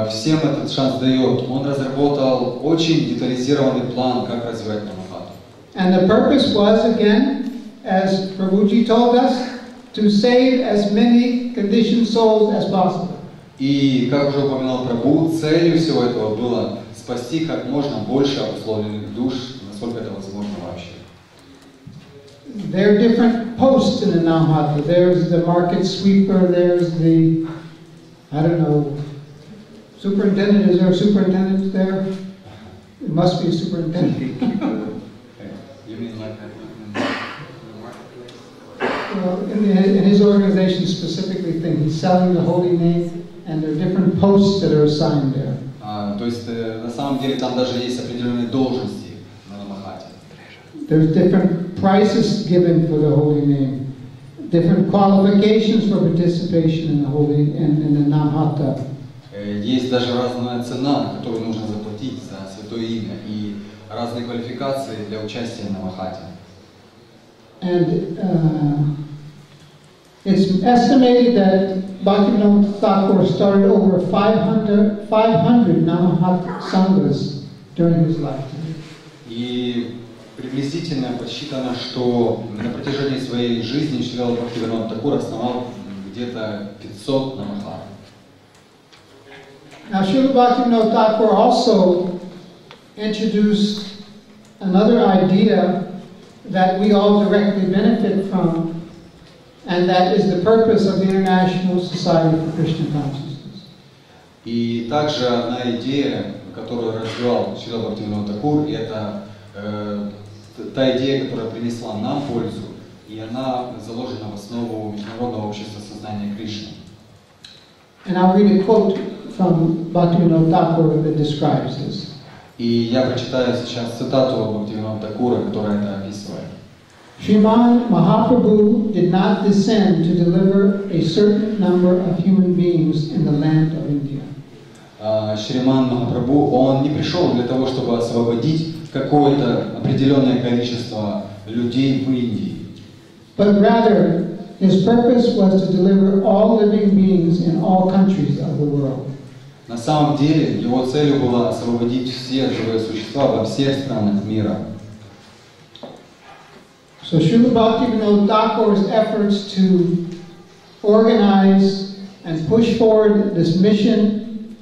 всем этот шанс дает. Он разработал очень детализированный план, как развивать намахату. And the purpose was, again, as Prabhuji told us, to save as many conditioned souls as possible. И, как уже упоминал Прабху, целью всего этого было спасти как можно больше обусловленных душ, насколько это возможно вообще. There are different posts in the Namhata. There's the market sweeper, there's the, I don't know, superintendent. Is there a superintendent there? It must be a superintendent. You mean like Well, in his organization specifically thing, he's selling the holy name, and there are different posts that are assigned there. То есть на самом деле там даже есть определенные должности на намахате. There's different prices given for the holy name, different qualifications for participation in the holy in the Namhata. Есть даже разная цена, которую нужно заплатить за святое имя, и разные квалификации для участия в намахате. And it's estimated that Bhaktivinoda Thakur started over 500 Namahata Sanghas during his lifetime. И приблизительно подсчитано, что на протяжении своей жизни Шрила Бхактивинода Thakur основал где-то 500 намахат. Now Srila Bhaktivinoda Thakur also introduced another idea that we all directly benefit from, and that is the purpose of the International Society for Krishna Consciousness. И также одна идея, которую развивал Шрила Бхактивинода Thakur, это та идея, которая принесла нам пользу, и она заложена в основу Международного общества сознания Кришны. And I'll read a quote from Bhaktivinoda Thakur that describes this. И я прочитаю сейчас цитату Бхактивинода Thakura, которая это описывает. Sriman Mahaprabhu did not descend to deliver a certain number of human beings in the land of India. Шриман Махапрабху, он не пришел для того, чтобы освободить какое-то определенное количество людей в Индии. But rather, his purpose was to deliver all living beings in all countries of the world. На самом деле, его целью было освободить все живые существа во всех странах мира. So Srila Bhaktivinoda Thakur's efforts to organize and push forward this mission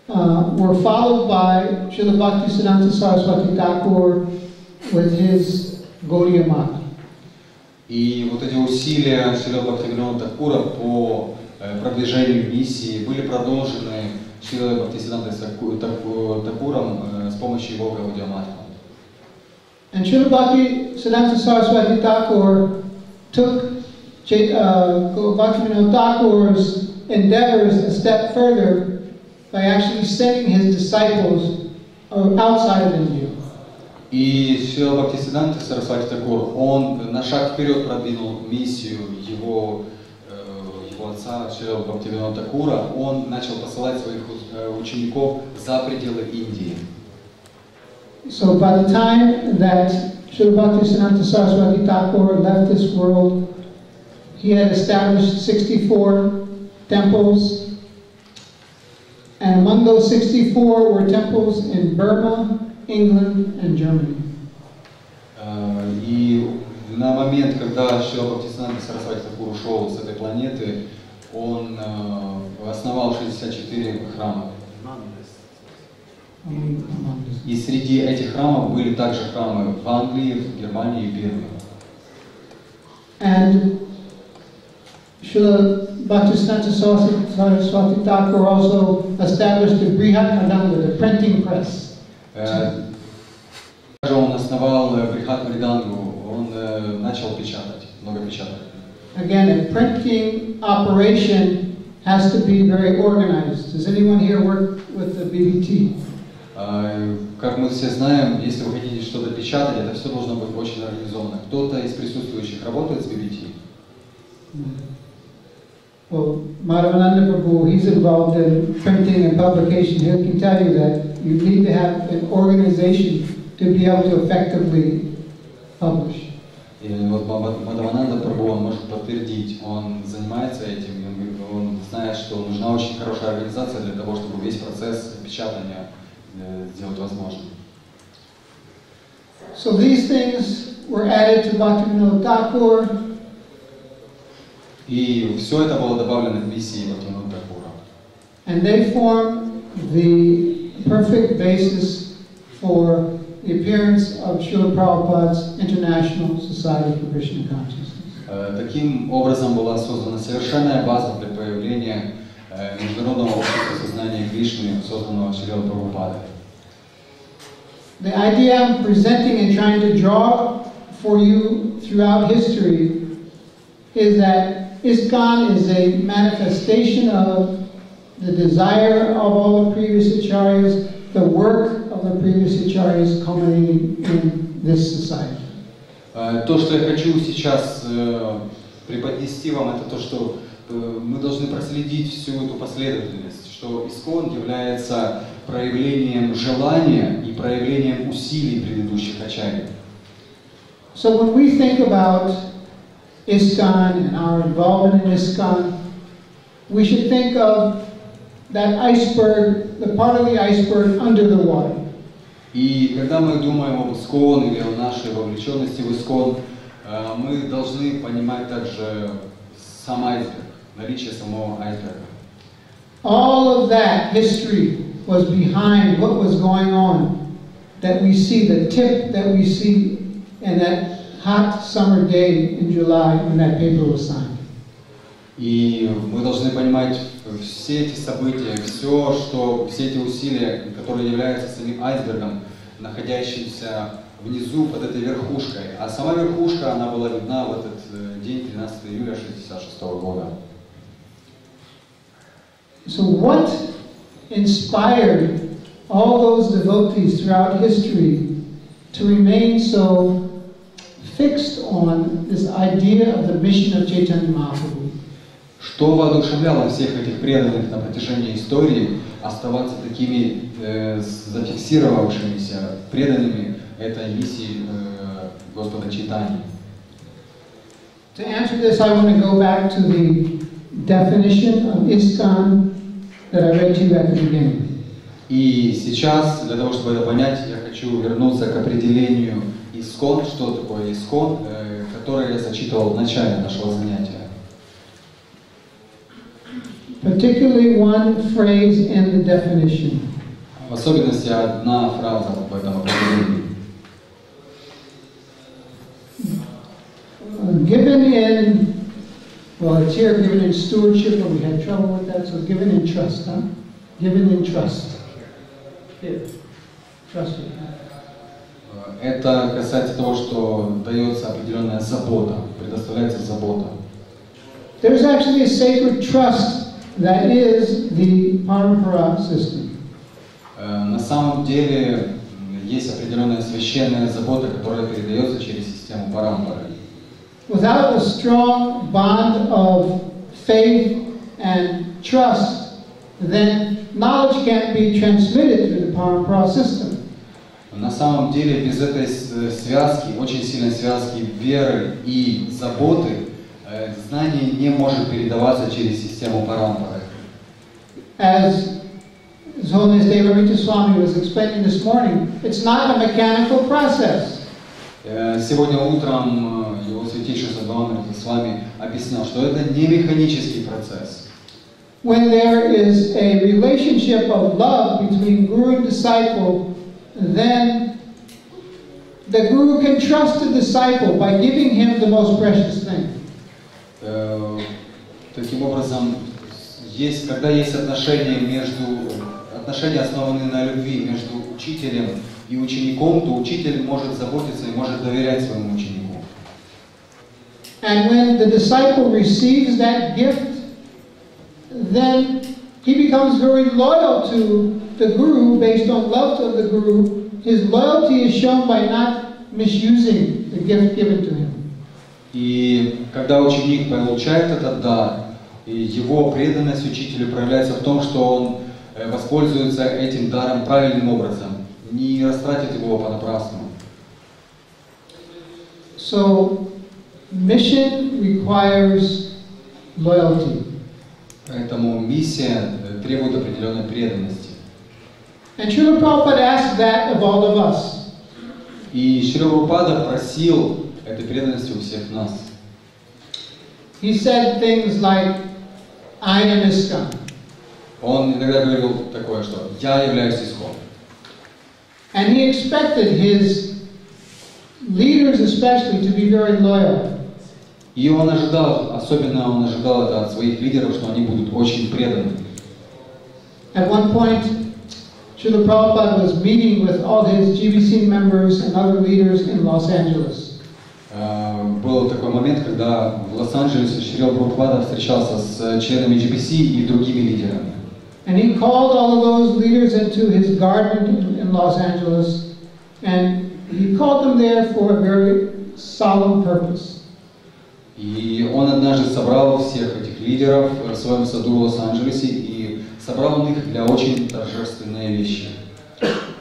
were followed by Srila Bhaktisiddhanta Saraswati Thakur with his Gaudiya Mata. И вот эти усилия Шрила Бхактивинода Thakura по продвижению миссии были продолжены Шрилой Бхактисиддхантой Thakуром с помощью его Гаудия Мата. And Srila Bhaktisiddhanta Saraswati Thakur took Bhaktivinoda Thakur's endeavors a step further by actually sending his disciples outside of India. И Шрила Бхактисиддханта Сарасвати Thakur, он на шаг вперед продвинул миссию его отца Шрила Бхактивинода Thakura, он начал посылать своих учеников за пределы Индии. So by the time that Srila Bhaktisiddhanta Saraswati Thakur left this world, he had established 64 temples, and among those 64 were temples in Burma, England, and Germany. И на момент, когда Шрила Бхактисиданта Сарасвати Такур ушел с этой планеты, он основал 64 храма. И среди этих храмов были также храмы в Англии, в Германии и Бирме. And Srila Bhaktisiddhanta Saraswati Thakur also established the Brihat Madanga, the printing press. Также он основал Брихат Мридангу, он начал печатать, много печатать. Again, a printing operation has to be very organized. Does anyone here work with the BBT? Как мы все знаем, если вы хотите что-то печатать, это все должно быть очень организовано. Кто-то из присутствующих работает с BBT? Well, Madhavananda Prabhu, he's involved in printing and publication. He can tell you that you need to have an organization to be able to effectively publish. И вот Мадхавананда Прабху, он может подтвердить, он занимается этим, он знает, что нужна очень хорошая организация для того, чтобы весь процесс печатания сделать возможным. So these things were added to Bhaktivinoda Thakur. И все это было добавлено к миссии Бхактивинода Thakura. And they form the perfect basis for the appearance of Srila Prabhupada's International Society for Krishna Consciousness. Таким образом была создана совершенная база для появления международного общества сознания Кришны, созданного Шрилой Прабхупадой. The idea I'm presenting and trying to draw for you throughout history is that ISKCON is a manifestation of the desire of all the previous acharyas, the work of the previous acharyas culminating in this society. То, что я хочу сейчас преподнести вам, это то, что мы должны проследить всю эту последовательность, что ИСККОН является проявлением желания и проявлением усилий предыдущих ачарьев. So when we think about ISKCON and our involvement in ISKCON, we should think of that iceberg, the part of the iceberg under the water. И когда мы думаем об ИСККОН или о нашей вовлеченности в ИСККОН, мы должны понимать также сам айсберг, наличие самого айсберга. All of that history was behind what was going on, that we see, the tip that we see in that hot summer day in July when that paper was signed. И мы должны понимать все эти события, все эти усилия, которые являются самим айсбергом, находящимся внизу под этой верхушкой. А сама верхушка, она была видна в этот день, 13 июля 1966 года. So what inspired all those devotees throughout history to remain so fixed on this idea of the mission of Chaitanya Mahaprabhu? Что воодушевляло всех этих преданных на протяжении истории оставаться такими зафиксировавшимися преданными этой миссии Господа Чайтаньи? To answer this, I want to go back to the definition of ISKCON that I read to you at the beginning. И сейчас, для того, чтобы это понять, я хочу вернуться к определению ИСККОН, что такое ИСККОН, которое я зачитывал в начале нашего занятия. Particularly one phrase in the definition. В особенности одна фраза в этом определении. Given in, well, it's here given in stewardship, but we had trouble with that, so given in trust, huh? Given in trust. Here. Trust. Это касается того, что дается определенная забота, предоставляется забота. There's actually a sacred trust that is the Parampara system. На самом деле есть определенная священная забота, которая передается через систему парампары. Without a strong bond of faith and trust, then knowledge can't be transmitted through the Parampara system. На самом деле без этой связки, очень сильной связки веры и заботы, знание не может передаваться через систему парампары. As His Holiness Devarita Swami was explaining this morning, it's not a mechanical process. Сегодня утром его святейшество Бхагаван с вами объяснял, что это не механический процесс. When there is a relationship of love between guru and disciple, then the guru can trust the disciple by giving him the most precious thing. Таким образом, когда есть отношения, основанные на любви между учителем и учеником, то учитель может заботиться и может доверять своему ученику. And when the disciple receives that gift, then he becomes very loyal to the guru based on love of the guru. His loyalty is shown by not misusing the gift given to him. И когда ученик получает этот дар, его преданность учителю проявляется в том, что он воспользуется этим даром правильным образом, не растратит его понапрасну. So, mission requires loyalty. Поэтому миссия требует определенной преданности. And Srila Prabhupada asked that of all of us. И Шрила Прабхупада просил этой преданности у всех нас. He said things like, I am ISKCON. Он иногда говорил такое, что «Я являюсь ИСККОН». And he expected his leaders especially to be very loyal. И он ожидал, особенно он ожидал это от своих лидеров, что они будут очень преданы. At one point, Srila Prabhupada was meeting with all his GBC members and other leaders in Los Angeles. Был такой момент, когда в Лос-Анджелесе Шрила Прабхупада встречался с членами GBC и другими лидерами. And he called all of those leaders into his garden in Los Angeles, and he called them there for a very solemn purpose. И он однажды собрал всех этих лидеров в своем саду в Лос-Анджелесе и собрал их для очень торжественной вещи.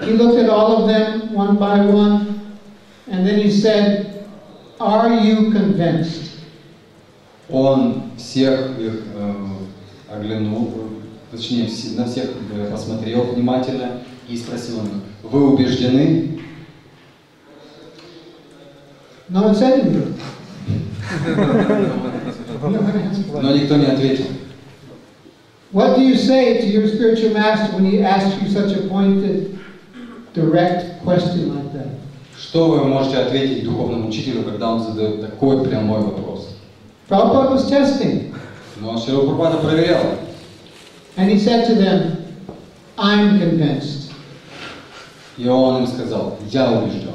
He looked at all of them one by one, and then he said, "Are you convinced?" Он всех их оглянул, точнее на всех посмотрел внимательно и спросил их: «Вы убеждены?» No one said anything. Но никто не ответил. What do you say to your spiritual master when he asks you such a pointed, direct question like that? Что вы можете ответить духовному учителю, когда он задает такой прямой вопрос? Prabhupada was testing. Но Шрила Прабхупада проверял. And he said to them, I'm convinced. И он им сказал: «Я убежден».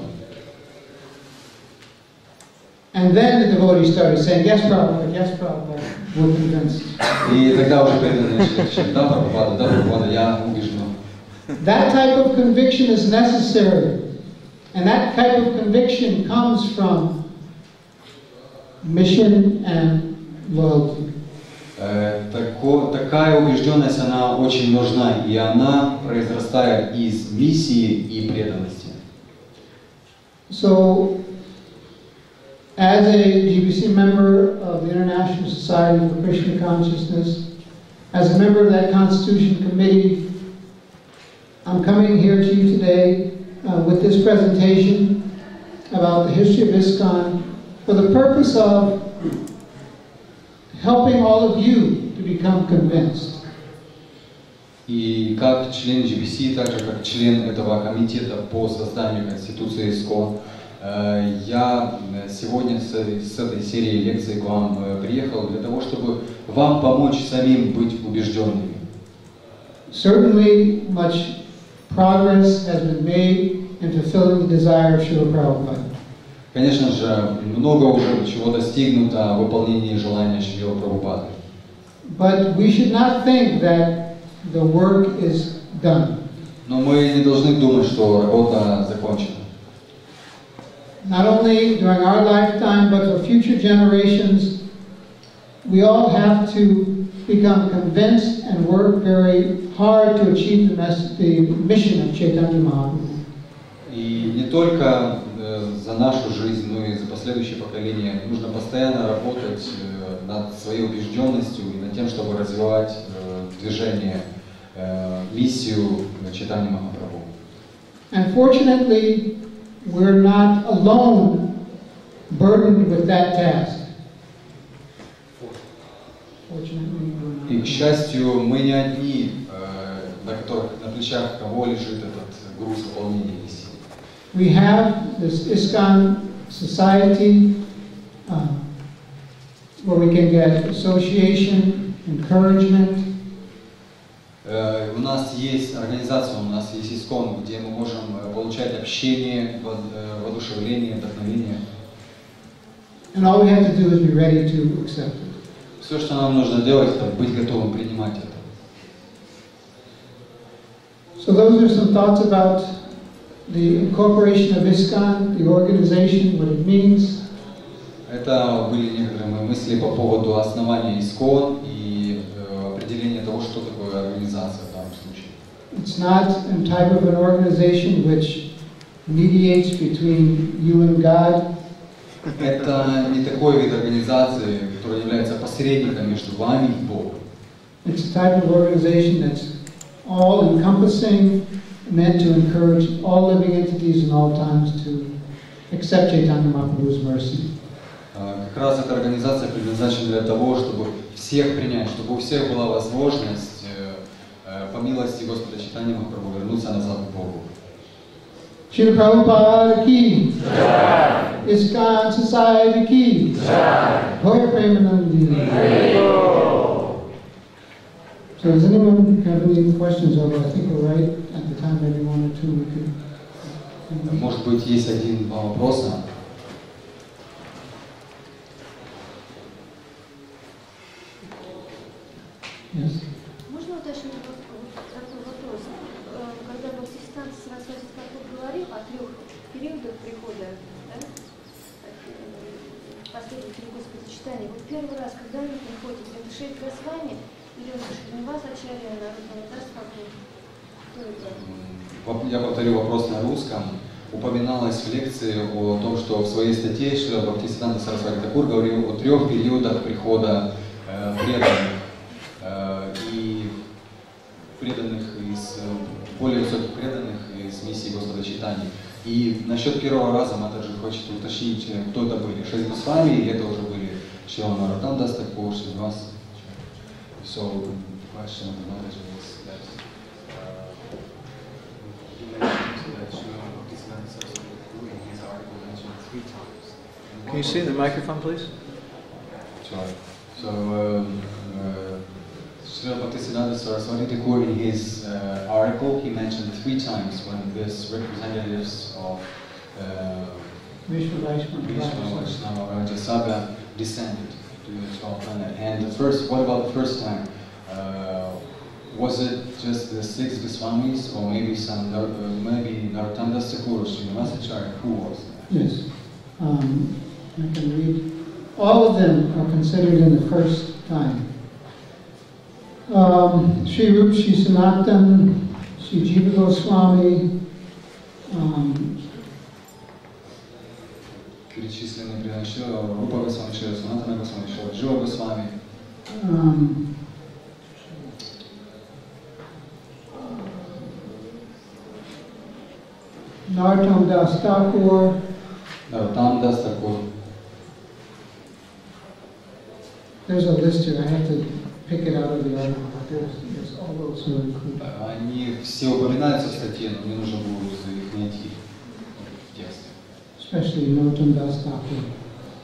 And then the devotees started saying, yes, Prabhupada, we're convinced. И тогда уже преданные начали кричать: да, Прабхупада, я убежден. That type of conviction is necessary. And that type of conviction comes from mission and loyalty. Такая убежденность, она очень нужна, и она произрастает из миссии и преданности. So, as a GBC member of the International Society for Krishna Consciousness, as a member of that Constitution Committee, I'm coming here to you today with this presentation about the history of ISKCON for the purpose of helping all of you to become convinced. И как член GBC, так же как член этого комитета по созданию Конституции ИСККОН, я сегодня с этой серией лекций к вам приехал для того, чтобы вам помочь самим быть убежденными. Certainly, much progress has been made in fulfilling the desire of Srila Prabhupada. Конечно же, много уже чего достигнуто в выполнении желания Шрилы Прабхупады. But we should not think that the work is done. Но мы не должны думать, что работа закончена. Not only during our lifetime, but for future generations, we all have to become convinced and work very hard to achieve the mission of Chaitanya Mahaprabhu. И не только за нашу жизнь, но и за последующее поколение нужно постоянно работать над своей убежденностью и над тем, чтобы развивать движение, миссию Чайтаньи Махапрабху. Unfortunately, we're not alone burdened with that task. Fortunately, we're not. И, к счастью, мы не одни, на плечах кого лежит этот груз выполнения миссии. We have this ISKCON society where we can get association, encouragement. У нас есть организация, у нас есть ИСККОН, где мы можем получать общение, воодушевление, вдохновение. And all we have to do is be ready to accept it. Все, что нам нужно делать, это быть готовым принимать это. So those are some thoughts about the incorporation of ISKCON, the organization, what it means. Это были некоторые мои мысли по поводу основания ИСККОН и определения того, что такое организация в данном случае. It's not a type of an organization which mediates between you and God. Это не такой вид организации, который является посредником между вами и Богом. It's a type of organization that's all-encompassing, meant to encourage all living entities in all times to accept Chaitanya Mahaprabhu's mercy. Как раз эта организация предназначена для того, чтобы всех принять, чтобы у всех была возможность по милости Господа Чайтаньи Махапрабху вернуться назад к Богу. Шрила Прабхупада ки, ISKCON Society ки, Gaura Premanandi. So does anyone have any questions? Although I think we're right at the time, maybe one or two we could. Может быть, есть один-два вопроса. Yes. Можно уточнить такой вопрос? Когда Бхактисиданта Сарасвати Тхакур говорил о 3 периодах прихода, да? Последователей Господа Чайтаньи, вот первый раз, когда они приходят, это Шейх Госвами или Шринивас Ачарья, Нарутанадас Тхакур? Я повторю вопрос на русском. Упоминалось в лекции о том, что в своей статье Шрила Бхактисиданта Сарасвати Тхакур говорил о 3 периодах прихода преданных. И преданных из более высоких преданных из миссии Господа Чайтаньи. И насчет первого раза мы также хочет уточнить, кто это были. Шейх Госвами, или это уже были Шрила Нарутанадас Тхакур, Шринивас. So the question of the knowledge is that he mentioned that Srila Bhaktisiddhanta Saraswati Thakur in his article mentioned 3 times. Can you see the microphone, please? Sure. So Srila Bhaktisiddhanta Saraswati Thakur in his article he mentioned 3 times when this representatives of Vishnu Vaishnava Raja Sabha descended to the 12th planet. And what about the first time? Was it just the 6 Goswamis, or maybe maybe Narottam-das Thakur or Srinivas Acharya? Who was that? Yes. I can read. All of them are considered in the first time. Sri Rup, Sri Sanatan, Sri Jiva Goswami, Перечислены преданные Шрила Рупа Госвами, Шрила Санатана Госвами, Шрила Джива Госвами. Narottam-das Thakur, Narottam-das Thakur. There's a list here. I have to pick it out of the article, but there's all those who are included. Они все упоминаются в статье, но мне нужно будет их найти в тексте. Especially Narottam-das Thakur.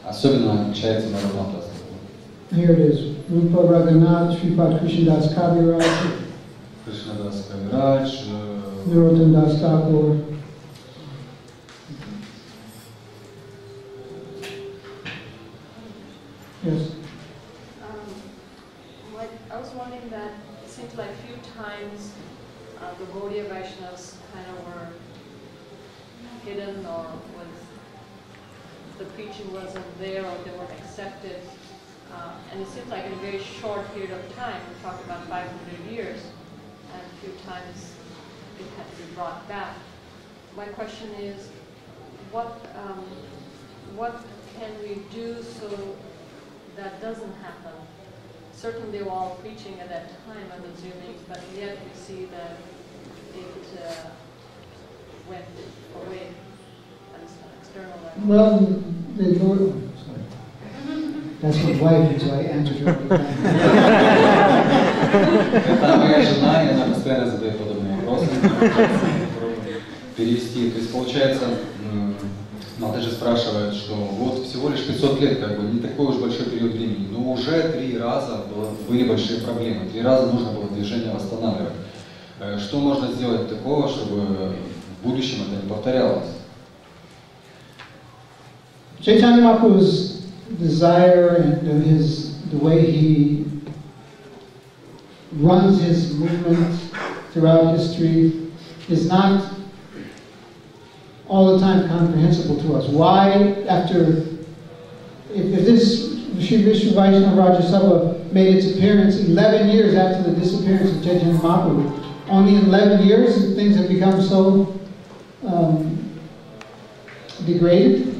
Особенно отличается Наротtam-das Thakur. Here it is. Rupa Raghunath, Sripad Krishnadas Kaviraj, Krishnadas Kaviraj, Narottam-das Thakur. Yes. I was wondering that it seems like a few times the Gaudiya Vaishnavas kind of were hidden, or the preaching wasn't there, or they weren't accepted. And it seems like in a very short period of time, we're talking about 500 years, and a few times it had to be brought back. My question is, what can we do so that doesn't happen? Certainly they were all preaching at that time, I'm assuming, but yet we see that it went away. external level? Well, the Lord, sorry. That's my wife, so I answered her all the time. Это моя жена, и она постоянно задает подобные вопросы. Перевести. То есть получается, Матаджи спрашивает, что вот всего лишь 500 лет, как бы не такой уж большой период времени, но уже 3 раза были большие проблемы, 3 раза нужно было движение восстанавливать. Что можно сделать такого, чтобы в будущем это не повторялось? Chaitanya Mahaprabhu's desire and the way he runs his movement throughout history is not all the time comprehensible to us. Why, if this Sri Vishnu Vaishnava Rajya Sabha made its appearance 11 years after the disappearance of Chaitanya Mahaprabhu, only in 11 years things have become so degraded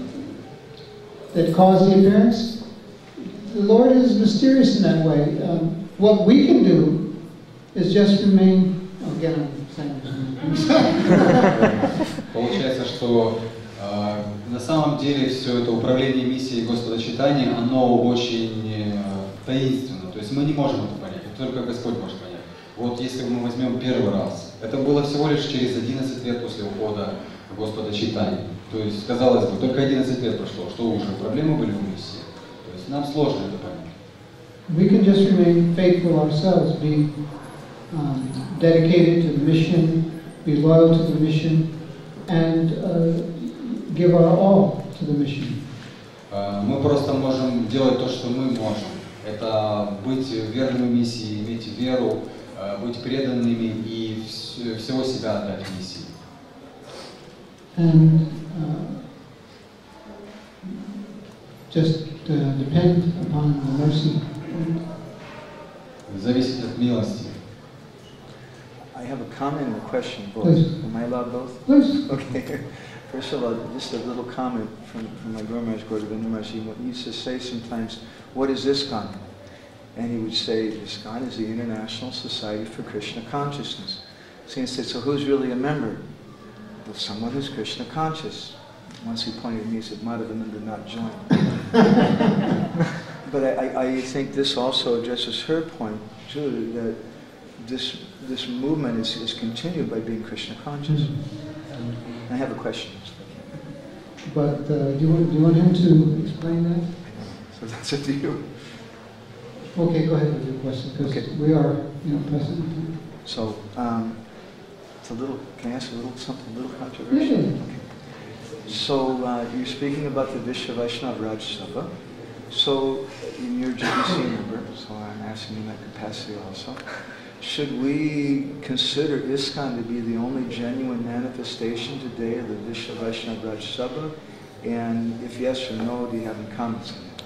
that caused the appearance? The Lord is mysterious in that way. What we can do is just remain, again, I'm saying Получается, что на самом деле все это управление миссией Господа Чайтаньи, оно очень таинственно. То есть мы не можем это понять, это только Господь может понять. Вот если мы возьмем первый раз, это было всего лишь через 11 лет после ухода Господа Чайтаньи. То есть, казалось бы, только 11 лет прошло, что уже проблемы были в миссии. То есть нам сложно это понять. We can just remain faithful ourselves, be dedicated to the mission, be loyal to the mission, and give our all to the mission. Мы просто можем делать то, что мы можем. Это быть верными миссии, иметь веру, быть преданными и всего себя отдать миссии. And just depend upon the mercy. Зависит от милости. I have a comment and a question both. Please. Am I allowed both? Please. Okay. First of all, just a little comment from my Guru Maharaj, Gordhavendra Maharaj. He used to say sometimes, what is ISKCON? And he would say, ISKCON is the International Society for Krishna Consciousness. So he said, so who's really a member? Well, someone who's Krishna conscious. Once he pointed at me, he said, Madhavananda did not join. But I think this also addresses her point, too, that this movement is continued by being Krishna conscious. I have a question. But do you want him to explain that? So that's up to you. Okay, go ahead with your question, because we are, present. So, it's a little, can I ask something a little controversial? Yeah. Okay. So, you're speaking about the Vishnu Vaishnava Rajya Sabha. So, you're a GBC member, so I'm asking in that capacity also. Should we consider ISKCON to be the only genuine manifestation today of the Vishnu Vaishnava Rajya Sabha? And if yes or no, do you have any comments on that?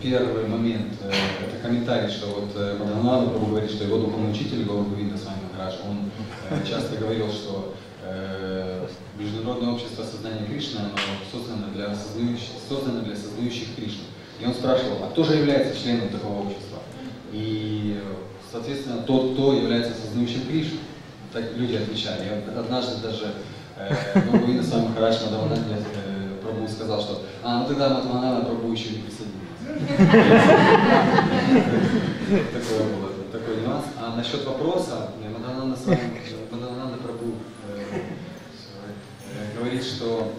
Первый момент, это комментарий, что вот Мадхананда Прабху говорит, что его духовный учитель, Гаургавинда Свами Махарадж, он часто говорил, что Международное общество сознания Кришны, оно создано для сознающих Кришну. И он спрашивал, а кто же является членом такого общества? И, соответственно, тот, кто является сознающим Кришну. Так люди отвечали. И однажды даже Гаургавинда Свами Махарадж Мадхананда Прабху сказал, что ну тогда Мадхананда Прабху еще не присоединился. Такой нюанс. А насчет вопроса, Мадхананда Прабху говорит, что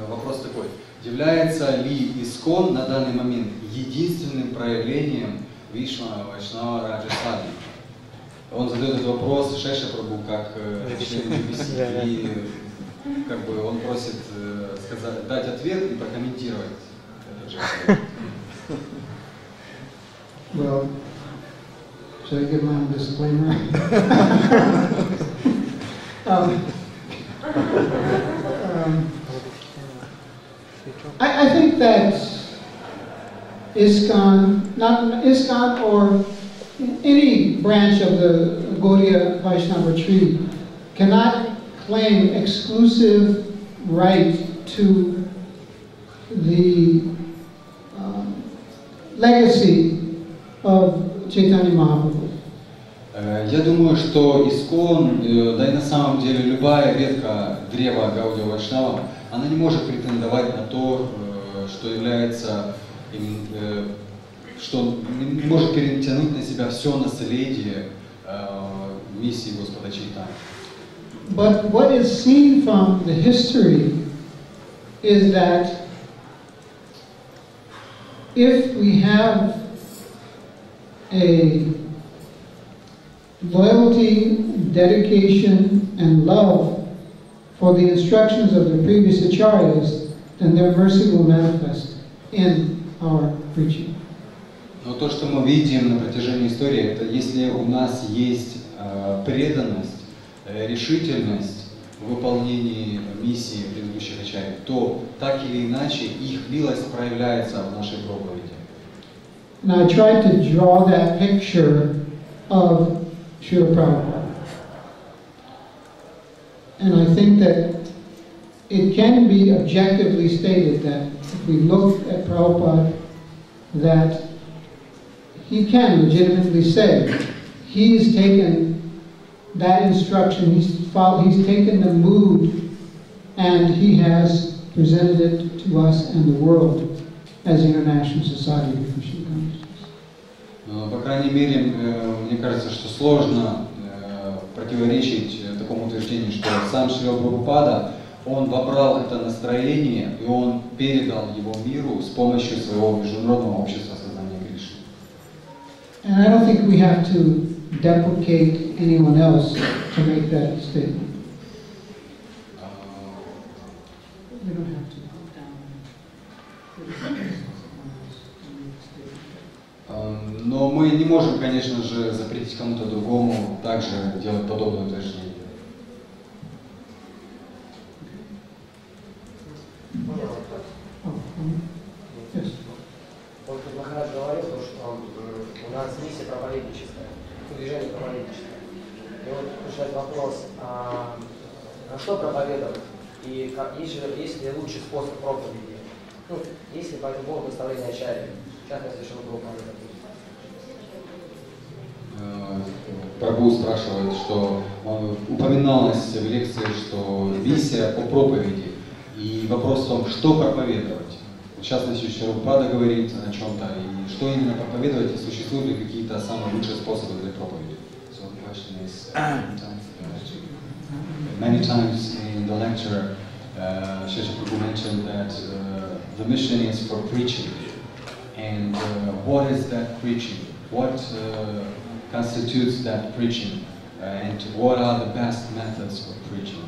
вопрос такой: является ли ИСККОН на данный момент единственным проявлением Вишну Вайшнава Раджа Саби? Он задает этот вопрос Шеша Прабху как член GBC, и как бы он просит дать ответ и прокомментировать этот же ответ. Well, should I give my own disclaimer? I think that ISKCON, not ISKCON or any branch of the Gaudiya Vaishnava tree, cannot claim exclusive right to the legacy of Chaitanya Mahaprabhu. Я думаю, что ИСККОН, да и на самом деле любая ветка древа Гаудия Вайшнава, она не может претендовать на то, что является, что не может перетянуть на себя все наследие миссии Господа Чайтаньи. But what is seen from the history is that if we have a loyalty, dedication, and love for the instructions of the previous acharyas, then their mercy will manifest in our preaching. Но то, что мы видим на протяжении истории, это если у нас есть преданность, решительность в выполнении миссии предыдущих ачарьев, то так или иначе их милость проявляется в нашей проповеди. And I tried to draw that picture of Srila Prabhupada. And I think that it can be objectively stated that if we look at Prabhupada, that he can legitimately say he's taken that instruction, he's taken the mood and he has presented it to us and the world as the International Society of Krishna Consciousness. По крайней мере, мне кажется, что сложно противоречить такому утверждению, что сам Шрила Прабхупада, он вобрал это настроение и он передал его миру с помощью своего международного общества сознания Кришны. And I don't think we have to deprecate anyone else to make that statement. We don't have to put down. Но мы не можем, конечно же, запретить кому-то другому также делать подобное утверждение. Вот тут Махарадж говорил, что у нас миссия проповедническая, движение проповедническое. И вот пришлет вопрос, а что проповедовать? И есть ли лучший способ проповеди? Ну, есть ли по этому поводу наставление ачарьи? В частности, Шрила Прабхупады. Прабху спрашивает, что упоминалось в лекции, что миссия по проповеди. И вопрос в том, что проповедовать. В частности, Шрила Прабхупада говорит о чем-то, и что именно проповедовать, и существуют ли какие-то самые лучшие способы для проповеди. So the question is, many times in the lecture, Shesha Prabhu mentioned that the mission is for preaching. And what is that preaching? What constitutes that preaching? And what are the best methods for preaching?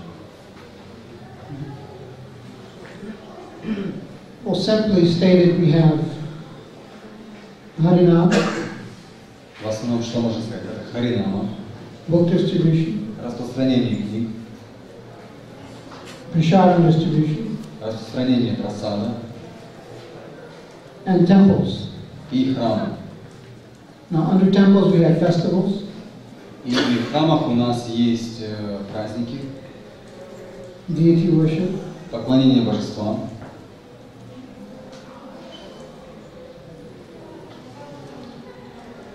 Well, simply stated, we have Harinam, В основном, что можно сказать? Это Харинама, book distribution, распространение книг, prasadam distribution, распространение прасада and temples. и храмы. Now, under temples we have festivals, И в храмах у нас есть праздники, deity worship, поклонение божествам.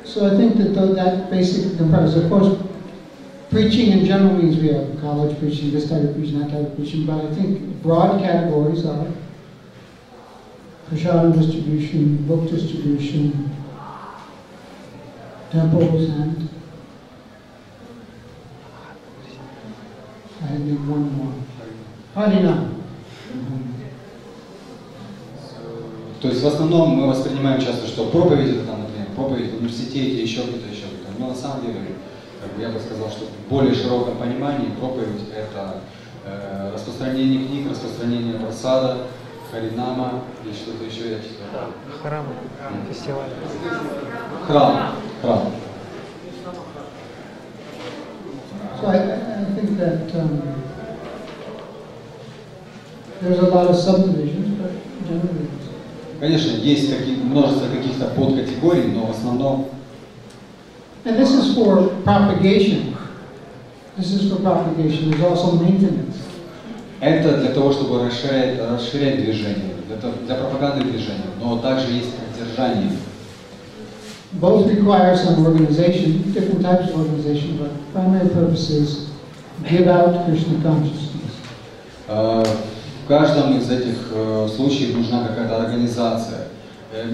So I think that that basically comprises, of course, preaching in general means we have college preaching, this type of preaching, that type of preaching, but I think broad categories are prasadam distribution, book distribution, temples, and I had named one more. Harinam. То есть в основном мы воспринимаем часто, что проповедь это там, например, проповедь в университете, еще где-то, еще где-то. Но на самом деле, как бы я бы сказал, что в более широком понимании проповедь это распространение книг, распространение прасада, харинама и что-то еще я читал. Храм, фестиваль. Храм. So I think that there's a lot of subdivisions, but generally. Конечно, есть множество каких-то подкатегорий, но в основном. And this is for propagation. This is for propagation. There's also maintenance. Это для того, чтобы расширять движение, для пропаганды движения, но также есть поддержание. both require some organization, different types of organization, but the primary purpose is give out Krishna consciousness. В каждом из этих случаев нужна какая-то организация.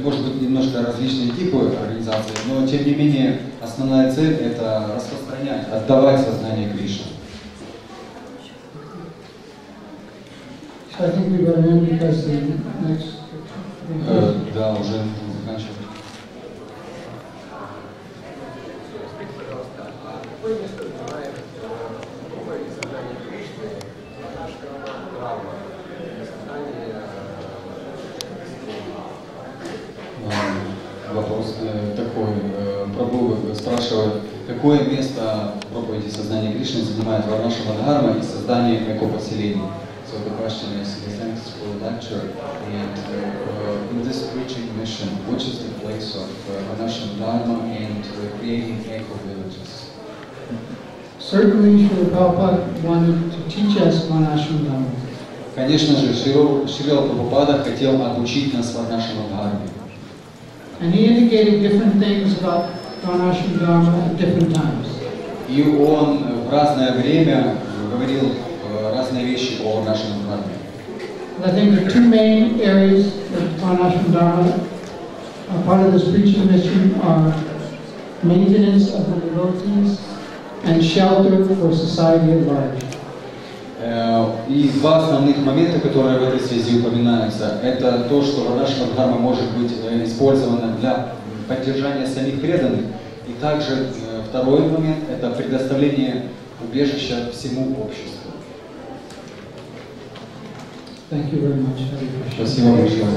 Может быть, немножко различные типы организаций, но тем не менее основная цель – это распространять, отдавать сознание Кришны. So I think we better end because the next. Да, уже заканчиваем. Вопрос такой, Прабху спрашивает, какое место в проповеди сознания Кришны занимает Варнашрама Дхарма и создание эко-поселений? So the question is, thanks for the lecture, and in this preaching mission, which is the place of Varnashram Dharma and creating eco-villages? Certainly, Srila Prabhupada wanted to teach us Varnashram Dharma. Конечно же, Шрила Прабхупада хотел обучить нас Варнашрама Дхарме. And he indicated different things about Varnashram Dharma at different times. И он в разное время говорил разные вещи о Варнашрама Дхарме. I think the two main areas of Varnashram Dharma are part of this preaching mission are maintenance of the devotees and shelter for society at large. И два основных момента, которые в этой связи упоминаются, это то, что Варнашрама Дхарма может быть использована для поддержания самих преданных, и также второй момент – это предоставление убежища всему обществу. Thank you very much. Спасибо большое.